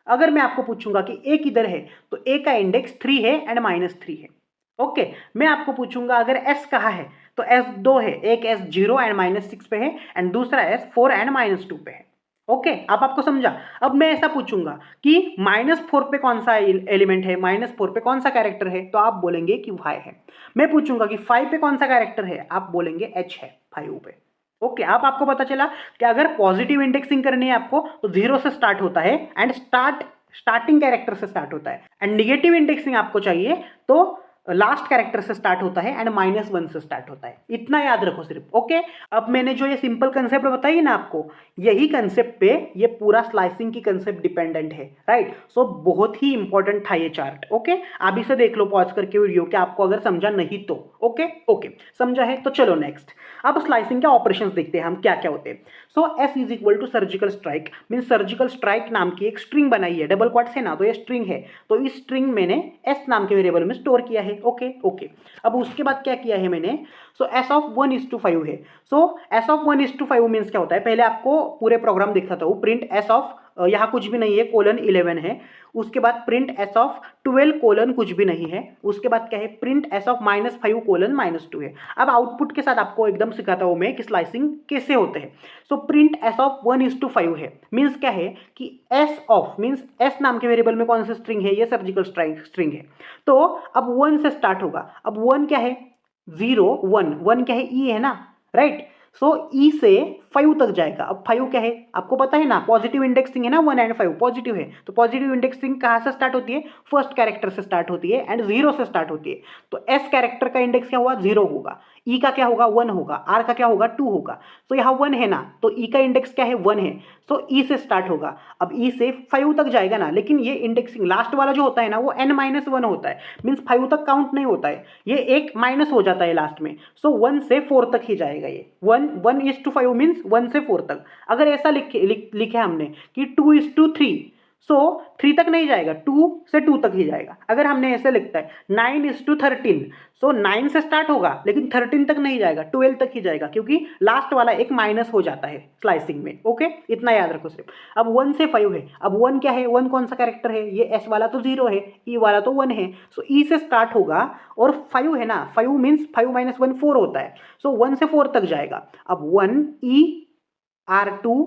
अगर मैं आपको पूछूंगा कि ए किधर है, तो ए का इंडेक्स 3 है एंड -3 है। ओके मैं आपको पूछूंगा अगर एस कहाँ है, तो एस 2 है, एक एस 0 एंड -6 पे है एंड दूसरा एस 4 एंड -2 पे है। ओके अब आपको समझा। अब मैं ऐसा पूछूंगा कि -4 पे कौन सा एलिमेंट है, -4 पे कौन सा कैरेक्टर है, तो आप बोलेंगे कि वाई है। मैं पूछूंगा कि 5 पे कौन सा कैरेक्टर है, आप बोलेंगे एच है 5 पे। ओके अब आपको पता चला कि अगर पॉजिटिव इंडेक्सिंग करनी है आपको तो 0 से स्टार्ट होता है एंड स्टार्टिंग कैरेक्टर से स्टार्ट होता है, एंड निगेटिव इंडेक्सिंग आपको चाहिए तो लास्ट कैरेक्टर से स्टार्ट होता है एंड -1 से स्टार्ट होता है। इतना याद रखो सिर्फ। ओके अब मैंने जो ये सिंपल कंसेप्ट बताई ना आपको, यही कंसेप्ट पे ये पूरा स्लाइसिंग की कंसेप्ट डिपेंडेंट है, राइट। सो बहुत ही इंपॉर्टेंट था ये चार्ट। ओके आप इसे देख लो पॉज करके वीडियो के, आपको अगर समझा नहीं तो। ओके ओके समझा है तो चलो नेक्स्ट। अब स्लाइसिंग के ऑपरेशंस देखते हैं हम क्या क्या होते हैं। So S is equal to surgical strike, mean surgical strike नाम की एक स्ट्रिंग बनाई है, डबल क्वाट्स है ना, तो ये स्ट्रिंग है, तो इस स्ट्रिंग मैंने एस नाम के वेरिएबल में स्टोर किया है। ओके ओके अब उसके बाद क्या किया है मैंने, सो एस ऑफ 1:5 है। सो एस ऑफ 1:5 मीन्स क्या होता है, पहले आपको पूरे प्रोग्राम दिखाता हूँ। प्रिंट एस ऑफ, यहाँ कुछ भी नहीं है, :11 है। उसके बाद प्रिंट एस ऑफ 12 कुछ भी नहीं है। उसके बाद क्या है, प्रिंट एस ऑफ -5 -2 है। अब आउटपुट के साथ आपको एकदम सिखाता हूँ मैं कि स्लाइसिंग कैसे होते हैं। सो प्रिंट एस ऑफ 1:5 है, मीन्स क्या है कि एस ऑफ मीन्स एस नाम के वेरिएबल में कौन सी स्ट्रिंग है, ये सर्जिकल स्ट्रिंग है। तो अब 1 से स्टार्ट होगा। अब 1 क्या है, 0 1 क्या है, ई है ना, राइट। सो ई से 5 तक जाएगा। अब 5 क्या है आपको पता है ना, पॉजिटिव इंडेक्सिंग है ना, 1 एंड 5 पॉजिटिव है, तो पॉजिटिव इंडेक्सिंग कहाँ से स्टार्ट होती है, फर्स्ट कैरेक्टर से स्टार्ट होती है एंड 0 से स्टार्ट होती है। तो एस कैरेक्टर का इंडेक्स क्या हुआ, 0 होगा, ई का क्या होगा 1 होगा, आर का क्या होगा 2 होगा। तो यहाँ 1 है ना, तो ई का इंडेक्स क्या है 1 है, तो ई से स्टार्ट होगा। अब ई से 5 तक जाएगा ना, लेकिन ये इंडेक्सिंग लास्ट वाला जो होता है ना वो n-1 होता है, मीन्स 5 तक काउंट नहीं होता है, ये एक माइनस हो जाता है लास्ट में। सो 1 से 4 तक ही जाएगा ये। 1:5 मीन्स 1 से 4 तक। अगर ऐसा लिखे हमने कि 2:3, सो 3 तक नहीं जाएगा, 2 से 2 तक ही जाएगा। अगर हमने ऐसे लिखता है 9:13, सो 9 से स्टार्ट होगा लेकिन 13 तक नहीं जाएगा, 12 तक ही जाएगा, क्योंकि लास्ट वाला एक माइनस हो जाता है स्लाइसिंग में। ओके, इतना याद रखो सिर्फ। अब 1 से 5 है। अब 1 क्या है, 1 कौन सा कैरेक्टर है, ये एस वाला तो 0 है, ई वाला तो 1 है, सो ई से स्टार्ट होगा और 5 है ना, 5 मीन्स 5 - 1 4 होता है, सो 1 से 4 तक जाएगा। अब 1 ई R2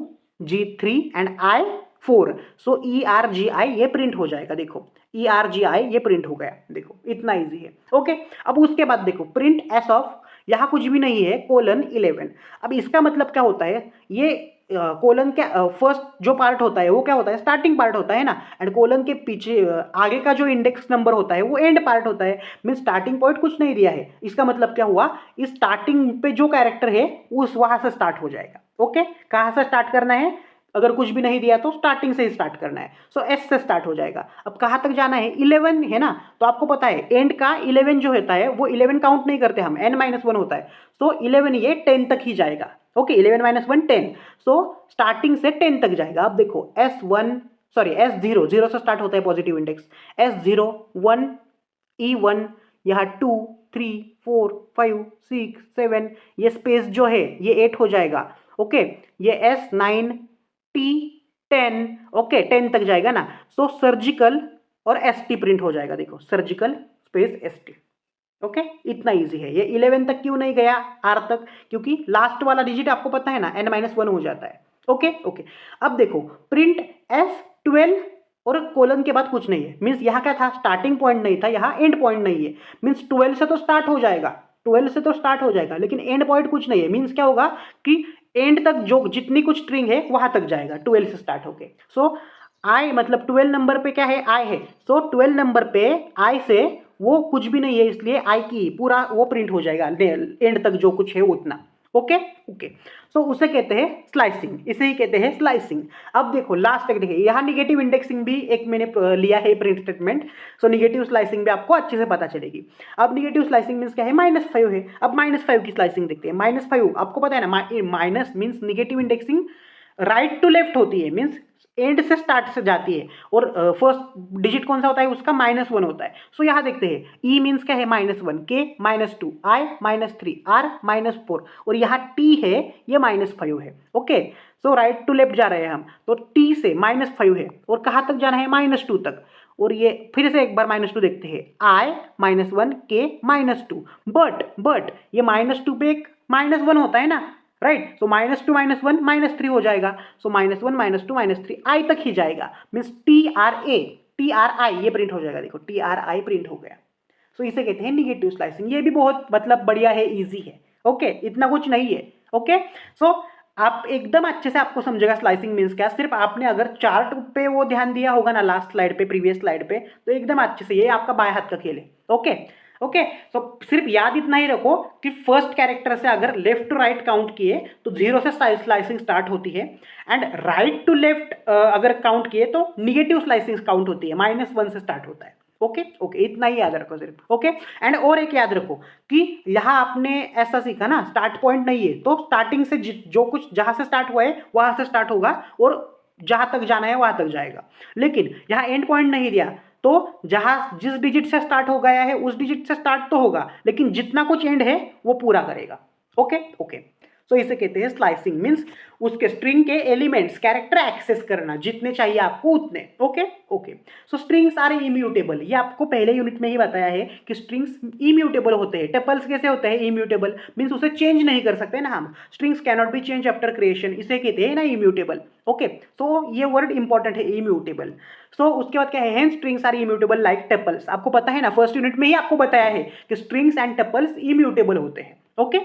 G3 and I 4, so ERGI ये प्रिंट हो जाएगा। देखो ERGI ये प्रिंट हो गया, देखो इतना इजी है। ओके, अब उसके बाद देखो प्रिंट एस ऑफ, यहाँ कुछ भी नहीं है, :11। अब इसका मतलब क्या होता है, ये कोलन क्या फर्स्ट जो पार्ट होता है वो क्या होता है, स्टार्टिंग पार्ट होता है ना, एंड कोलन के पीछे आगे का जो इंडेक्स नंबर होता है वो एंड पार्ट होता है। मीन स्टार्टिंग पॉइंट कुछ नहीं दिया है, इसका मतलब क्या हुआ, इस स्टार्टिंग पे जो कैरेक्टर है उस वहां से स्टार्ट हो जाएगा। ओके, कहाँ से स्टार्ट करना है, अगर कुछ भी नहीं दिया तो स्टार्टिंग से ही स्टार्ट करना है, सो एस से स्टार्ट हो जाएगा। अब कहाँ तक जाना है, 11 है ना, तो आपको पता है एंड का 11 जो होता है वो 11 काउंट नहीं करते हम, n-1 होता है, सो 11 ये 10 तक ही जाएगा। ओके, 11 - 1 10, सो स्टार्टिंग से 10 तक जाएगा। अब देखो S0 0 से स्टार्ट होता है पॉजिटिव इंडेक्स, S0 1 E1, यहाँ 2 3 4 5 6 7, ये स्पेस जो है ये 8 हो जाएगा। ओके, ये S9 T10, ओके 10 तक जाएगा ना, सो सर्जिकल और ST प्रिंट हो जाएगा। देखो सर्जिकल स्पेस ST। ओके, इतना इजी है। ये 11 तक क्यों नहीं गया R तक, क्योंकि लास्ट वाला डिजिट आपको पता है ना n-1 हो जाता है। ओके ओके, अब देखो प्रिंट S12 और कोलन के बाद कुछ नहीं है, मीन्स यहाँ क्या था, स्टार्टिंग पॉइंट नहीं था, यहाँ एंड पॉइंट नहीं है, मीन्स 12 से तो स्टार्ट हो जाएगा, 12 से तो स्टार्ट हो जाएगा, लेकिन एंड पॉइंट कुछ नहीं है। मीन्स क्या होगा कि एंड तक जो जितनी कुछ स्ट्रिंग है वहां तक जाएगा 12 से स्टार्ट होके। सो आई मतलब 12 नंबर पे क्या है, आई है, सो 12 नंबर पे आई से वो कुछ भी नहीं है, इसलिए आई की पूरा वो प्रिंट हो जाएगा एंड तक जो कुछ है उतना। ओके ओके, सो उसे कहते हैं स्लाइसिंग, इसे ही कहते हैं स्लाइसिंग। अब देखो लास्ट तक देखिए, यहाँ निगेटिव इंडेक्सिंग भी एक मैंने लिया है प्रिंट स्टेटमेंट, सो निगेटिव स्लाइसिंग भी आपको अच्छे से पता चलेगी। अब निगेटिव स्लाइसिंग मीन्स क्या है, -5 है। अब -5 की स्लाइसिंग देखते हैं। -5 आपको पता है ना, minus means negative indexing right to left होती है, मीन्स एंड से स्टार्ट से जाती है, और फर्स्ट डिजिट कौन सा होता है उसका -1 होता है। सो यहाँ देखते हैं ई मीन्स क्या है, -1, के -2, आई -3, आर -4, और यहाँ टी है ये -5 है। Okay, so right to left जा रहे हैं हम, तो टी से -5 है, और कहाँ तक जाना है, -2 तक, और ये फिर से एक बार -2 देखते हैं, आई -1, के -2, बट ये -2 पे एक -1 होता है ना, राइट, सो -2 -1 -3 हो जाएगा, सो -1 -2 -3 आई तक ही जाएगा, मीन्स TRI ये प्रिंट हो जाएगा। देखो TRI प्रिंट हो गया, सो इसे कहते हैं निगेटिव स्लाइसिंग। ये भी बहुत मतलब बढ़िया है, इजी है। ओके, इतना कुछ नहीं है। ओके, सो आप एकदम अच्छे से आपको समझेगा स्लाइसिंग मीन्स क्या, सिर्फ आपने अगर चार्ट पे वो ध्यान दिया होगा ना लास्ट स्लाइड पे, प्रीवियस स्लाइड पे, तो एकदम अच्छे से, ये आपका बाएं हाथ का खेल है। ओके ओके, तो सिर्फ याद इतना ही रखो कि फर्स्ट कैरेक्टर से अगर लेफ्ट टू राइट काउंट किए तो 0 से स्लाइसिंग स्टार्ट होती है, एंड राइट टू लेफ्ट अगर काउंट किए तो निगेटिव स्लाइसिंग काउंट होती है, -1 से स्टार्ट होता है। ओके ओके, इतना ही याद रखो सिर्फ। ओके, एंड और एक याद रखो कि यहाँ आपने ऐसा सीखा ना, स्टार्ट पॉइंट नहीं है, तो स्टार्टिंग से जो कुछ जहाँ से स्टार्ट हुआ है वहाँ से स्टार्ट होगा, और जहाँ तक जाना है वहाँ तक जाएगा। लेकिन यहाँ एंड पॉइंट नहीं दिया, तो जहाँ जिस डिजिट से स्टार्ट हो गया है उस डिजिट से स्टार्ट तो होगा, लेकिन जितना कुछ एंड है वो पूरा करेगा। ओके ओके, सो इसे कहते हैं स्लाइसिंग, मीन्स उसके स्ट्रिंग के एलिमेंट्स कैरेक्टर एक्सेस करना, जितने चाहिए आपको उतने। Okay okay, so strings are immutable, ये आपको पहले यूनिट में ही बताया है कि स्ट्रिंग्स इम्यूटेबल होते हैं। टपल्स कैसे होते हैं, इम्यूटेबल, मीन्स उसे चेंज नहीं कर सकते ना हम, strings cannot be change after creation, इसे कहते हैं ना इम्यूटेबल। ओके, तो ये वर्ड इंपॉर्टेंट है, इम्यूटेबल। सो उसके बाद क्या है, hence strings are immutable like tuples, आपको पता है ना, फर्स्ट यूनिट में ही आपको बताया है कि स्ट्रिंग्स एंड टपल्स इम्यूटेबल होते हैं। ओके,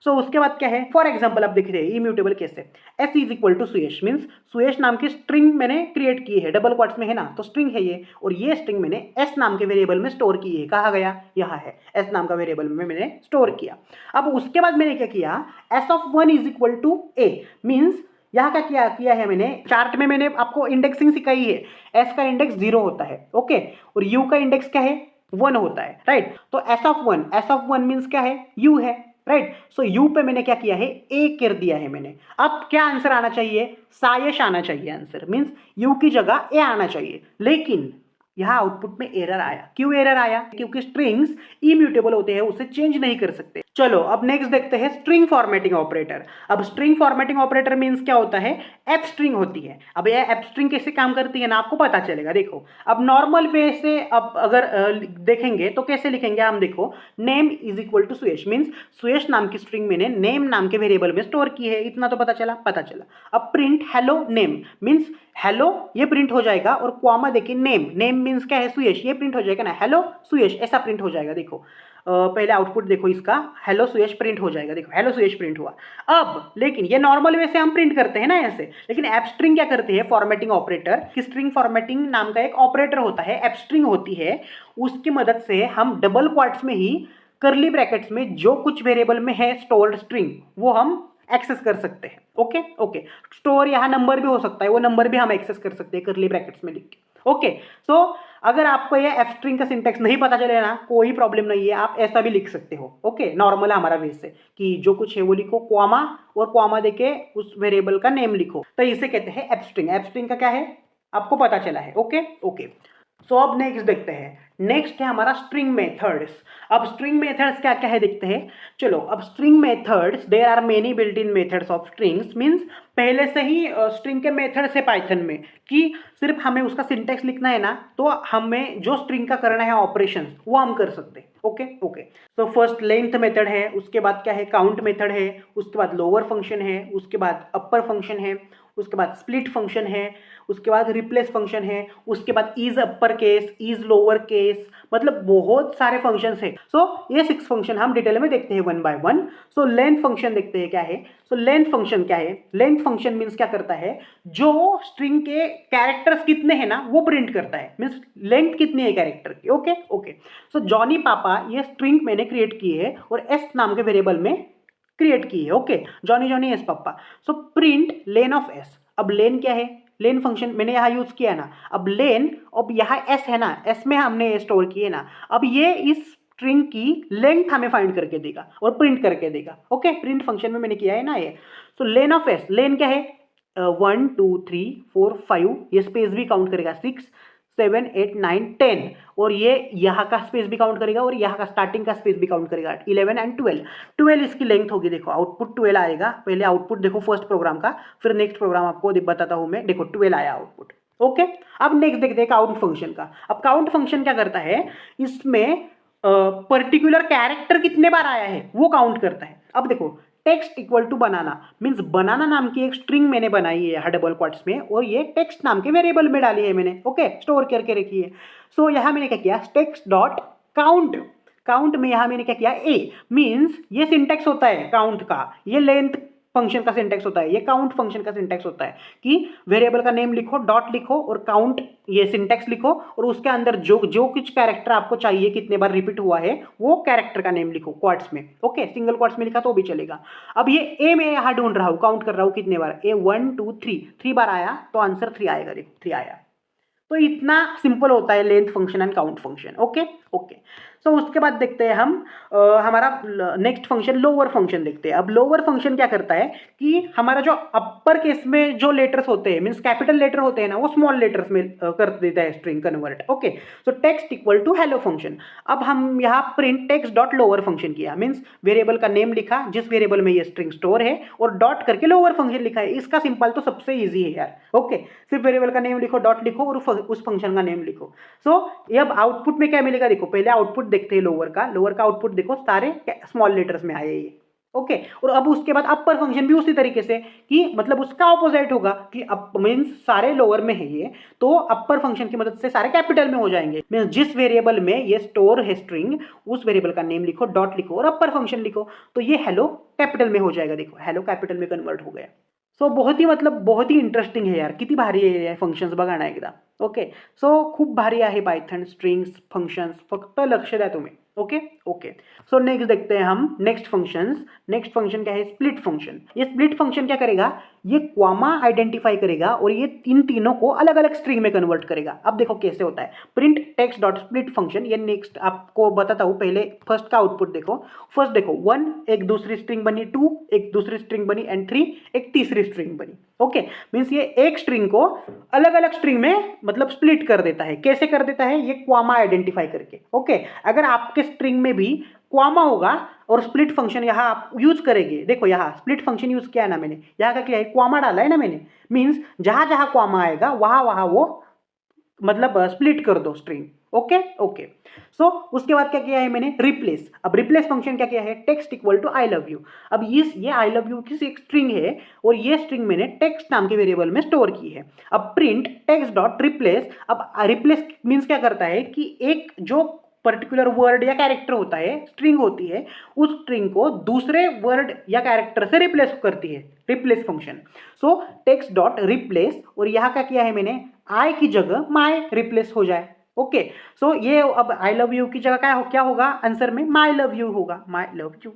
सो उसके बाद क्या है, फॉर एग्जाम्पल आप देख रहे हैं इम्यूटेबल कैसे, S = सुयश, मीन्स सुयश नाम की स्ट्रिंग मैंने क्रिएट की है, डबल क्वाट्स में है ना, तो स्ट्रिंग है ये, और ये स्ट्रिंग मैंने S नाम के वेरिएबल में स्टोर की है। कहा गया, यहाँ है, S नाम का वेरिएबल में मैंने स्टोर किया। अब उसके बाद मैंने क्या किया, S(1) = A, मीन्स यहाँ क्या किया है मैंने, चार्ट में मैंने आपको इंडेक्सिंग सिखाई है, S का इंडेक्स 0 होता है, ओके, और U का इंडेक्स क्या है, 1 होता है, राइट। तो S(1) मीन्स क्या है, U है, राइट। सो यू पे मैंने क्या किया है, ए कर दिया है मैंने। अब क्या आंसर आना चाहिए, सायश आना चाहिए आंसर, मीन्स यू की जगह ए आना चाहिए। लेकिन यहां आउटपुट में एरर आया। क्यों एरर आया, क्योंकि स्ट्रिंग्स इम्यूटेबल होते हैं, उसे चेंज नहीं कर सकते। चलो अब नेक्स्ट देखते हैं स्ट्रिंग फॉर्मेटिंग ऑपरेटर। अब स्ट्रिंग फॉर्मेटिंग ऑपरेटर मींस क्या होता है, एफ स्ट्रिंग होती है। अब ये एफ स्ट्रिंग कैसे काम करती है ना, आपको पता चलेगा। देखो अब नॉर्मल वे से अब अगर देखेंगे तो कैसे लिखेंगे हम, देखो name is equal to Suyash, means Suyash नाम की स्ट्रिंग मैंने नेम नाम के वेरिएबल में स्टोर की है, इतना तो पता चला। अब print hello name, means hello ये प्रिंट हो जाएगा और क्वामा देखिए नेम, नेम मीन्स क्या है, सुयश, ये प्रिंट हो जाएगा ना, हेलो सुयश ऐसा प्रिंट हो जाएगा। देखो पहले आउटपुट देखो इसका, हेलो सुयश प्रिंट हो जाएगा। देखो हेलो सुयश प्रिंट हुआ। अब लेकिन ये नॉर्मल वे से हम प्रिंट करते हैं ना ऐसे, लेकिन एप स्ट्रिंग क्या करती है, फॉर्मेटिंग ऑपरेटर की स्ट्रिंग फॉर्मेटिंग नाम का एक ऑपरेटर होता है, एप स्ट्रिंग होती है, उसकी मदद से हम डबल क्वाट्स में ही करली ब्रैकेट्स में जो कुछ वेरिएबल में है स्टोर्ड स्ट्रिंग वो हम एक्सेस कर सकते हैं। ओके स्टोर यहाँ नंबर भी हो सकता है, वो नंबर भी हम एक्सेस कर सकते हैं करली ब्रैकेट्स में लिख के। ओके सो अगर आपको ये एफ स्ट्रिंग का सिंटैक्स नहीं पता चले ना, कोई प्रॉब्लम नहीं है, आप ऐसा भी लिख सकते हो। ओके नॉर्मल है हमारा वे से कि जो कुछ है वो लिखो, क्वामा और क्वामा देके उस वेरिएबल का नेम लिखो, तो इसे कहते हैं एफ स्ट्रिंग। एफ स्ट्रिंग का क्या है आपको पता चला है। ओके सो अब नेक्स्ट देखते हैं, नेक्स्ट है हमारा स्ट्रिंग मेथड्स। अब स्ट्रिंग मेथड्स क्या क्या है देखते हैं। चलो अब string methods, there are many built in methods of strings, means पहले से ही स्ट्रिंग के मेथड्स है पाइथन में कि सिर्फ हमें उसका सिंटैक्स लिखना है ना, तो हमें जो स्ट्रिंग का करना है ऑपरेशन वो हम कर सकते हैं। ओके तो फर्स्ट लेंथ मेथड है, उसके बाद क्या है काउंट मेथड है, उसके बाद लोअर फंक्शन है, उसके बाद अपर फंक्शन है, उसके बाद स्प्लिट फंक्शन है, उसके बाद रिप्लेस फंक्शन है, उसके बाद is upper case, is lower case, मतलब बहुत सारे फंक्शंस है। सो ये 6 फंक्शन हम डिटेल में देखते हैं one by one. So length function देखते हैं क्या है। सो लेंथ फंक्शन क्या है, लेंथ फंक्शन मीन्स क्या करता है, जो स्ट्रिंग के कैरेक्टर्स कितने हैं ना वो प्रिंट करता है, मीन्स लेंथ कितनी है कैरेक्टर की। ओके सो जॉनी पापा ये स्ट्रिंग मैंने क्रिएट की है और एस नाम के वेरिएबल में क्रिएट की है। ओके जॉनी एस पापा। So print lane of S. अब लेन क्या है, लेन फंक्शन मैंने यहाँ यूज किया ना। अब लेन, अब यहाँ एस है ना, एस में हमने स्टोर किए ना, अब ये इस स्ट्रिंग की लेंथ हमें फाइंड करके देगा और प्रिंट करके देगा। ओके प्रिंट फंक्शन में मैंने किया है ना ये। सो लेन ऑफ एस, लेन क्या है 1 2 3 4 5, ये स्पेस भी काउंट करेगा 6 7 8 9 10, और ये यहाँ का स्पेस भी काउंट करेगा और यहाँ का स्टार्टिंग का स्पेस भी काउंट करेगा 11 एंड 12 इसकी लेंथ होगी। देखो आउटपुट 12 आएगा, पहले आउटपुट देखो फर्स्ट प्रोग्राम का, फिर नेक्स्ट प्रोग्राम आपको बताता हूँ मैं। देखो 12 आया आउटपुट। ओके अब नेक्स्ट देखते हैं काउंट फंक्शन का। अब काउंट फंक्शन क्या करता है, इसमें पर्टिकुलर कैरेक्टर कितने बार आया है वो काउंट करता है। अब देखो text equal to banana, means banana नाम की एक स्ट्रिंग मैंने बनाई है डबल क्वाट्स में, और ये टेक्स्ट नाम के वेरिएबल में डाली है मैंने। ओके स्टोर करके रखी है। सो यहाँ मैंने क्या किया, टेक्स्ट डॉट काउंट, काउंट में यहाँ मैंने क्या किया ए, मीन्स ये सिंटेक्स होता है काउंट का, ये लेंथ फंक्शन का सिंटेक्स होता है, ये काउंट फंक्शन का सिंटेक्स होता है कि वेरिएबल का नेम लिखो, डॉट लिखो और काउंट ये सिंटेक्स लिखो, और उसके अंदर जो कुछ कैरेक्टर आपको चाहिए कितने बार रिपीट हुआ है वो कैरेक्टर का नेम लिखो क्वाट्स में। ओके सिंगल क्वाट्स में लिखा तो भी चलेगा। अब ये ए में यहाँ ढूंढ रहा हूँ, काउंट कर रहा हूँ कितने बार, ए 1 2 3 बार आया तो आंसर 3 आएगा। देखो 3 आया। तो इतना सिंपल होता है length function and count function. Okay so उसके बाद देखते हैं हम हमारा नेक्स्ट फंक्शन लोअर फंक्शन देखते हैं। अब लोअर फंक्शन क्या करता है कि हमारा जो अपर केस में जो लेटर्स होते हैं, मीन्स कैपिटल लेटर होते हैं ना, वो स्मॉल लेटर्स में कर देता है string convert. Okay so text equal to hello function. अब हम यहाँ print text dot lower function किया, मीन्स वेरिएबल का नेम लिखा जिस वेरिएबल में ये स्ट्रिंग स्टोर है और डॉट करके लोअर फंक्शन लिखा है। इसका सिंपल तो सबसे ईजी है यार। ओके सिर्फ वेरिएबल का नेम लिखो, डॉट लिखो और उस फंक्शन का नेम लिखो। सो ये अब आउटपुट में क्या मिलेगा, देखो पहले आउटपुट देखते हैं लोअर का आउटपुट देखो सारे स्मॉल लेटर्स में आए ये। ओके और अब उसके बाद अपर फंक्शन भी उसी तरीके से कि मतलब उसका ऑपोजिट होगा कि अप मीन्स सारे लोअर में है ये, तो अपर फंक्शन की मदद से सारे कैपिटल में हो जाएंगे। मीन्स जिस वेरिएबल में ये स्टोर है स्ट्रिंग उस वेरिएबल का नेम लिखो, डॉट लिखो और अपर फंक्शन लिखो, तो ये हेलो कैपिटल में हो जाएगा। देखो हेलो कैपिटल में कन्वर्ट हो गया। सो बहुत ही इंटरेस्टिंग है यार, किती भारी आहे फंक्शन्स बघा ना एकदा। ओके सो खूप भारी आहे पायथन स्ट्रिंग्स फंक्शन्स, फक्त लक्ष द्या तुम्ही। ओके सो नेक्स्ट देखते हैं हम नेक्स्ट फंक्शन क्या है, स्प्लिट फंक्शन। ये स्प्लिट फंक्शन क्या करेगा, ये क्वामा आइडेंटिफाई करेगा और ये इन तीनों को अलग अलग स्ट्रिंग में कन्वर्ट करेगा। अब देखो कैसे होता है। Print text dot split function, ये नेक्स्ट आपको बताता हूँ, पहले फर्स्ट का आउटपुट देखो। फर्स्ट देखो 1 एक दूसरी स्ट्रिंग बनी, 2 एक दूसरी स्ट्रिंग बनी एंड 3 एक तीसरी स्ट्रिंग बनी। ओके, मीन्स ये एक स्ट्रिंग को अलग अलग स्ट्रिंग में मतलब स्प्लिट कर देता है। कैसे कर देता है? ये क्वामा आइडेंटिफाई करके। ओके, अगर आपके स्ट्रिंग में भी क्वामा होगा और स्प्लिट फंक्शन यहाँ आप यूज करेंगे, देखो यहाँ स्प्लिट फंक्शन यूज किया है ना मैंने, यहाँ का क्या है, क्वामा डाला है ना मैंने, मीन्स जहां जहां क्वामा आएगा वहां वहां वो मतलब स्प्लिट कर दो स्ट्रिंग। ओके ओके, सो उसके बाद क्या किया है मैंने, रिप्लेस। अब रिप्लेस फंक्शन क्या किया है, text equal to I love you. अब ये आई लव यू की एक स्ट्रिंग है और ये स्ट्रिंग मैंने टेक्स्ट नाम के वेरिएबल में स्टोर की है। अब प्रिंट टेक्स्ट डॉट रिप्लेस, अब रिप्लेस मीन्स क्या करता है कि एक जो पर्टिकुलर वर्ड या कैरेक्टर होता है, स्ट्रिंग होती है, उस स्ट्रिंग को दूसरे वर्ड या कैरेक्टर से रिप्लेस करती है, रिप्लेस फंक्शन। सो टेक्स्ट डॉट रिप्लेस, और यहाँ क्या किया है मैंने, आई की जगह माई रिप्लेस हो जाए। ओके, सो ये अब आई लव यू की जगह क्या होगा, आंसर में माई लव यू होगा, माई लव यू।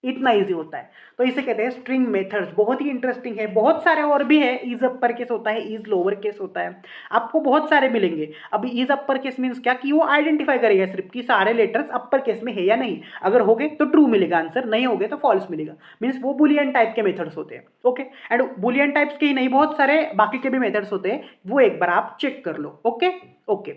इतना इजी होता है। तो इसे कहते हैं स्ट्रिंग मेथड्स। बहुत ही इंटरेस्टिंग है। बहुत सारे और भी है, इज अपर केस होता है, इज लोअर केस होता है, आपको बहुत सारे मिलेंगे। अभी इज अपर केस मीन्स क्या, कि वो आइडेंटिफाई करेगा सिर्फ कि सारे लेटर्स अपर केस में है या नहीं। अगर हो गए तो ट्रू मिलेगा आंसर, नहीं हो गए तो फॉल्स मिलेगा। मीन्स वो बुलियन टाइप के मेथड्स होते हैं। ओके, एंड बुलियन टाइप्स के ही नहीं, बहुत सारे बाकी के भी मेथड्स होते हैं, वो एक बार आप चेक कर लो। ओके ओके,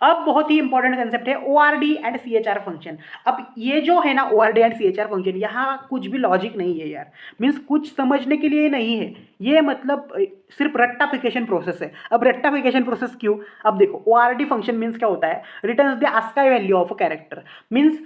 अब बहुत ही इंपॉर्टेंट कंसेप्ट है ORD एंड CHR फंक्शन। अब ये जो है ना ORD एंड CHR फंक्शन, यहाँ कुछ भी लॉजिक नहीं है यार, मीन्स कुछ समझने के लिए नहीं है ये, मतलब सिर्फ रट्टाफिकेशन प्रोसेस है। अब रट्टाफिकेशन प्रोसेस क्यों, अब देखो ORD फंक्शन मीन्स क्या होता है, returns the ASCII value of a character. Means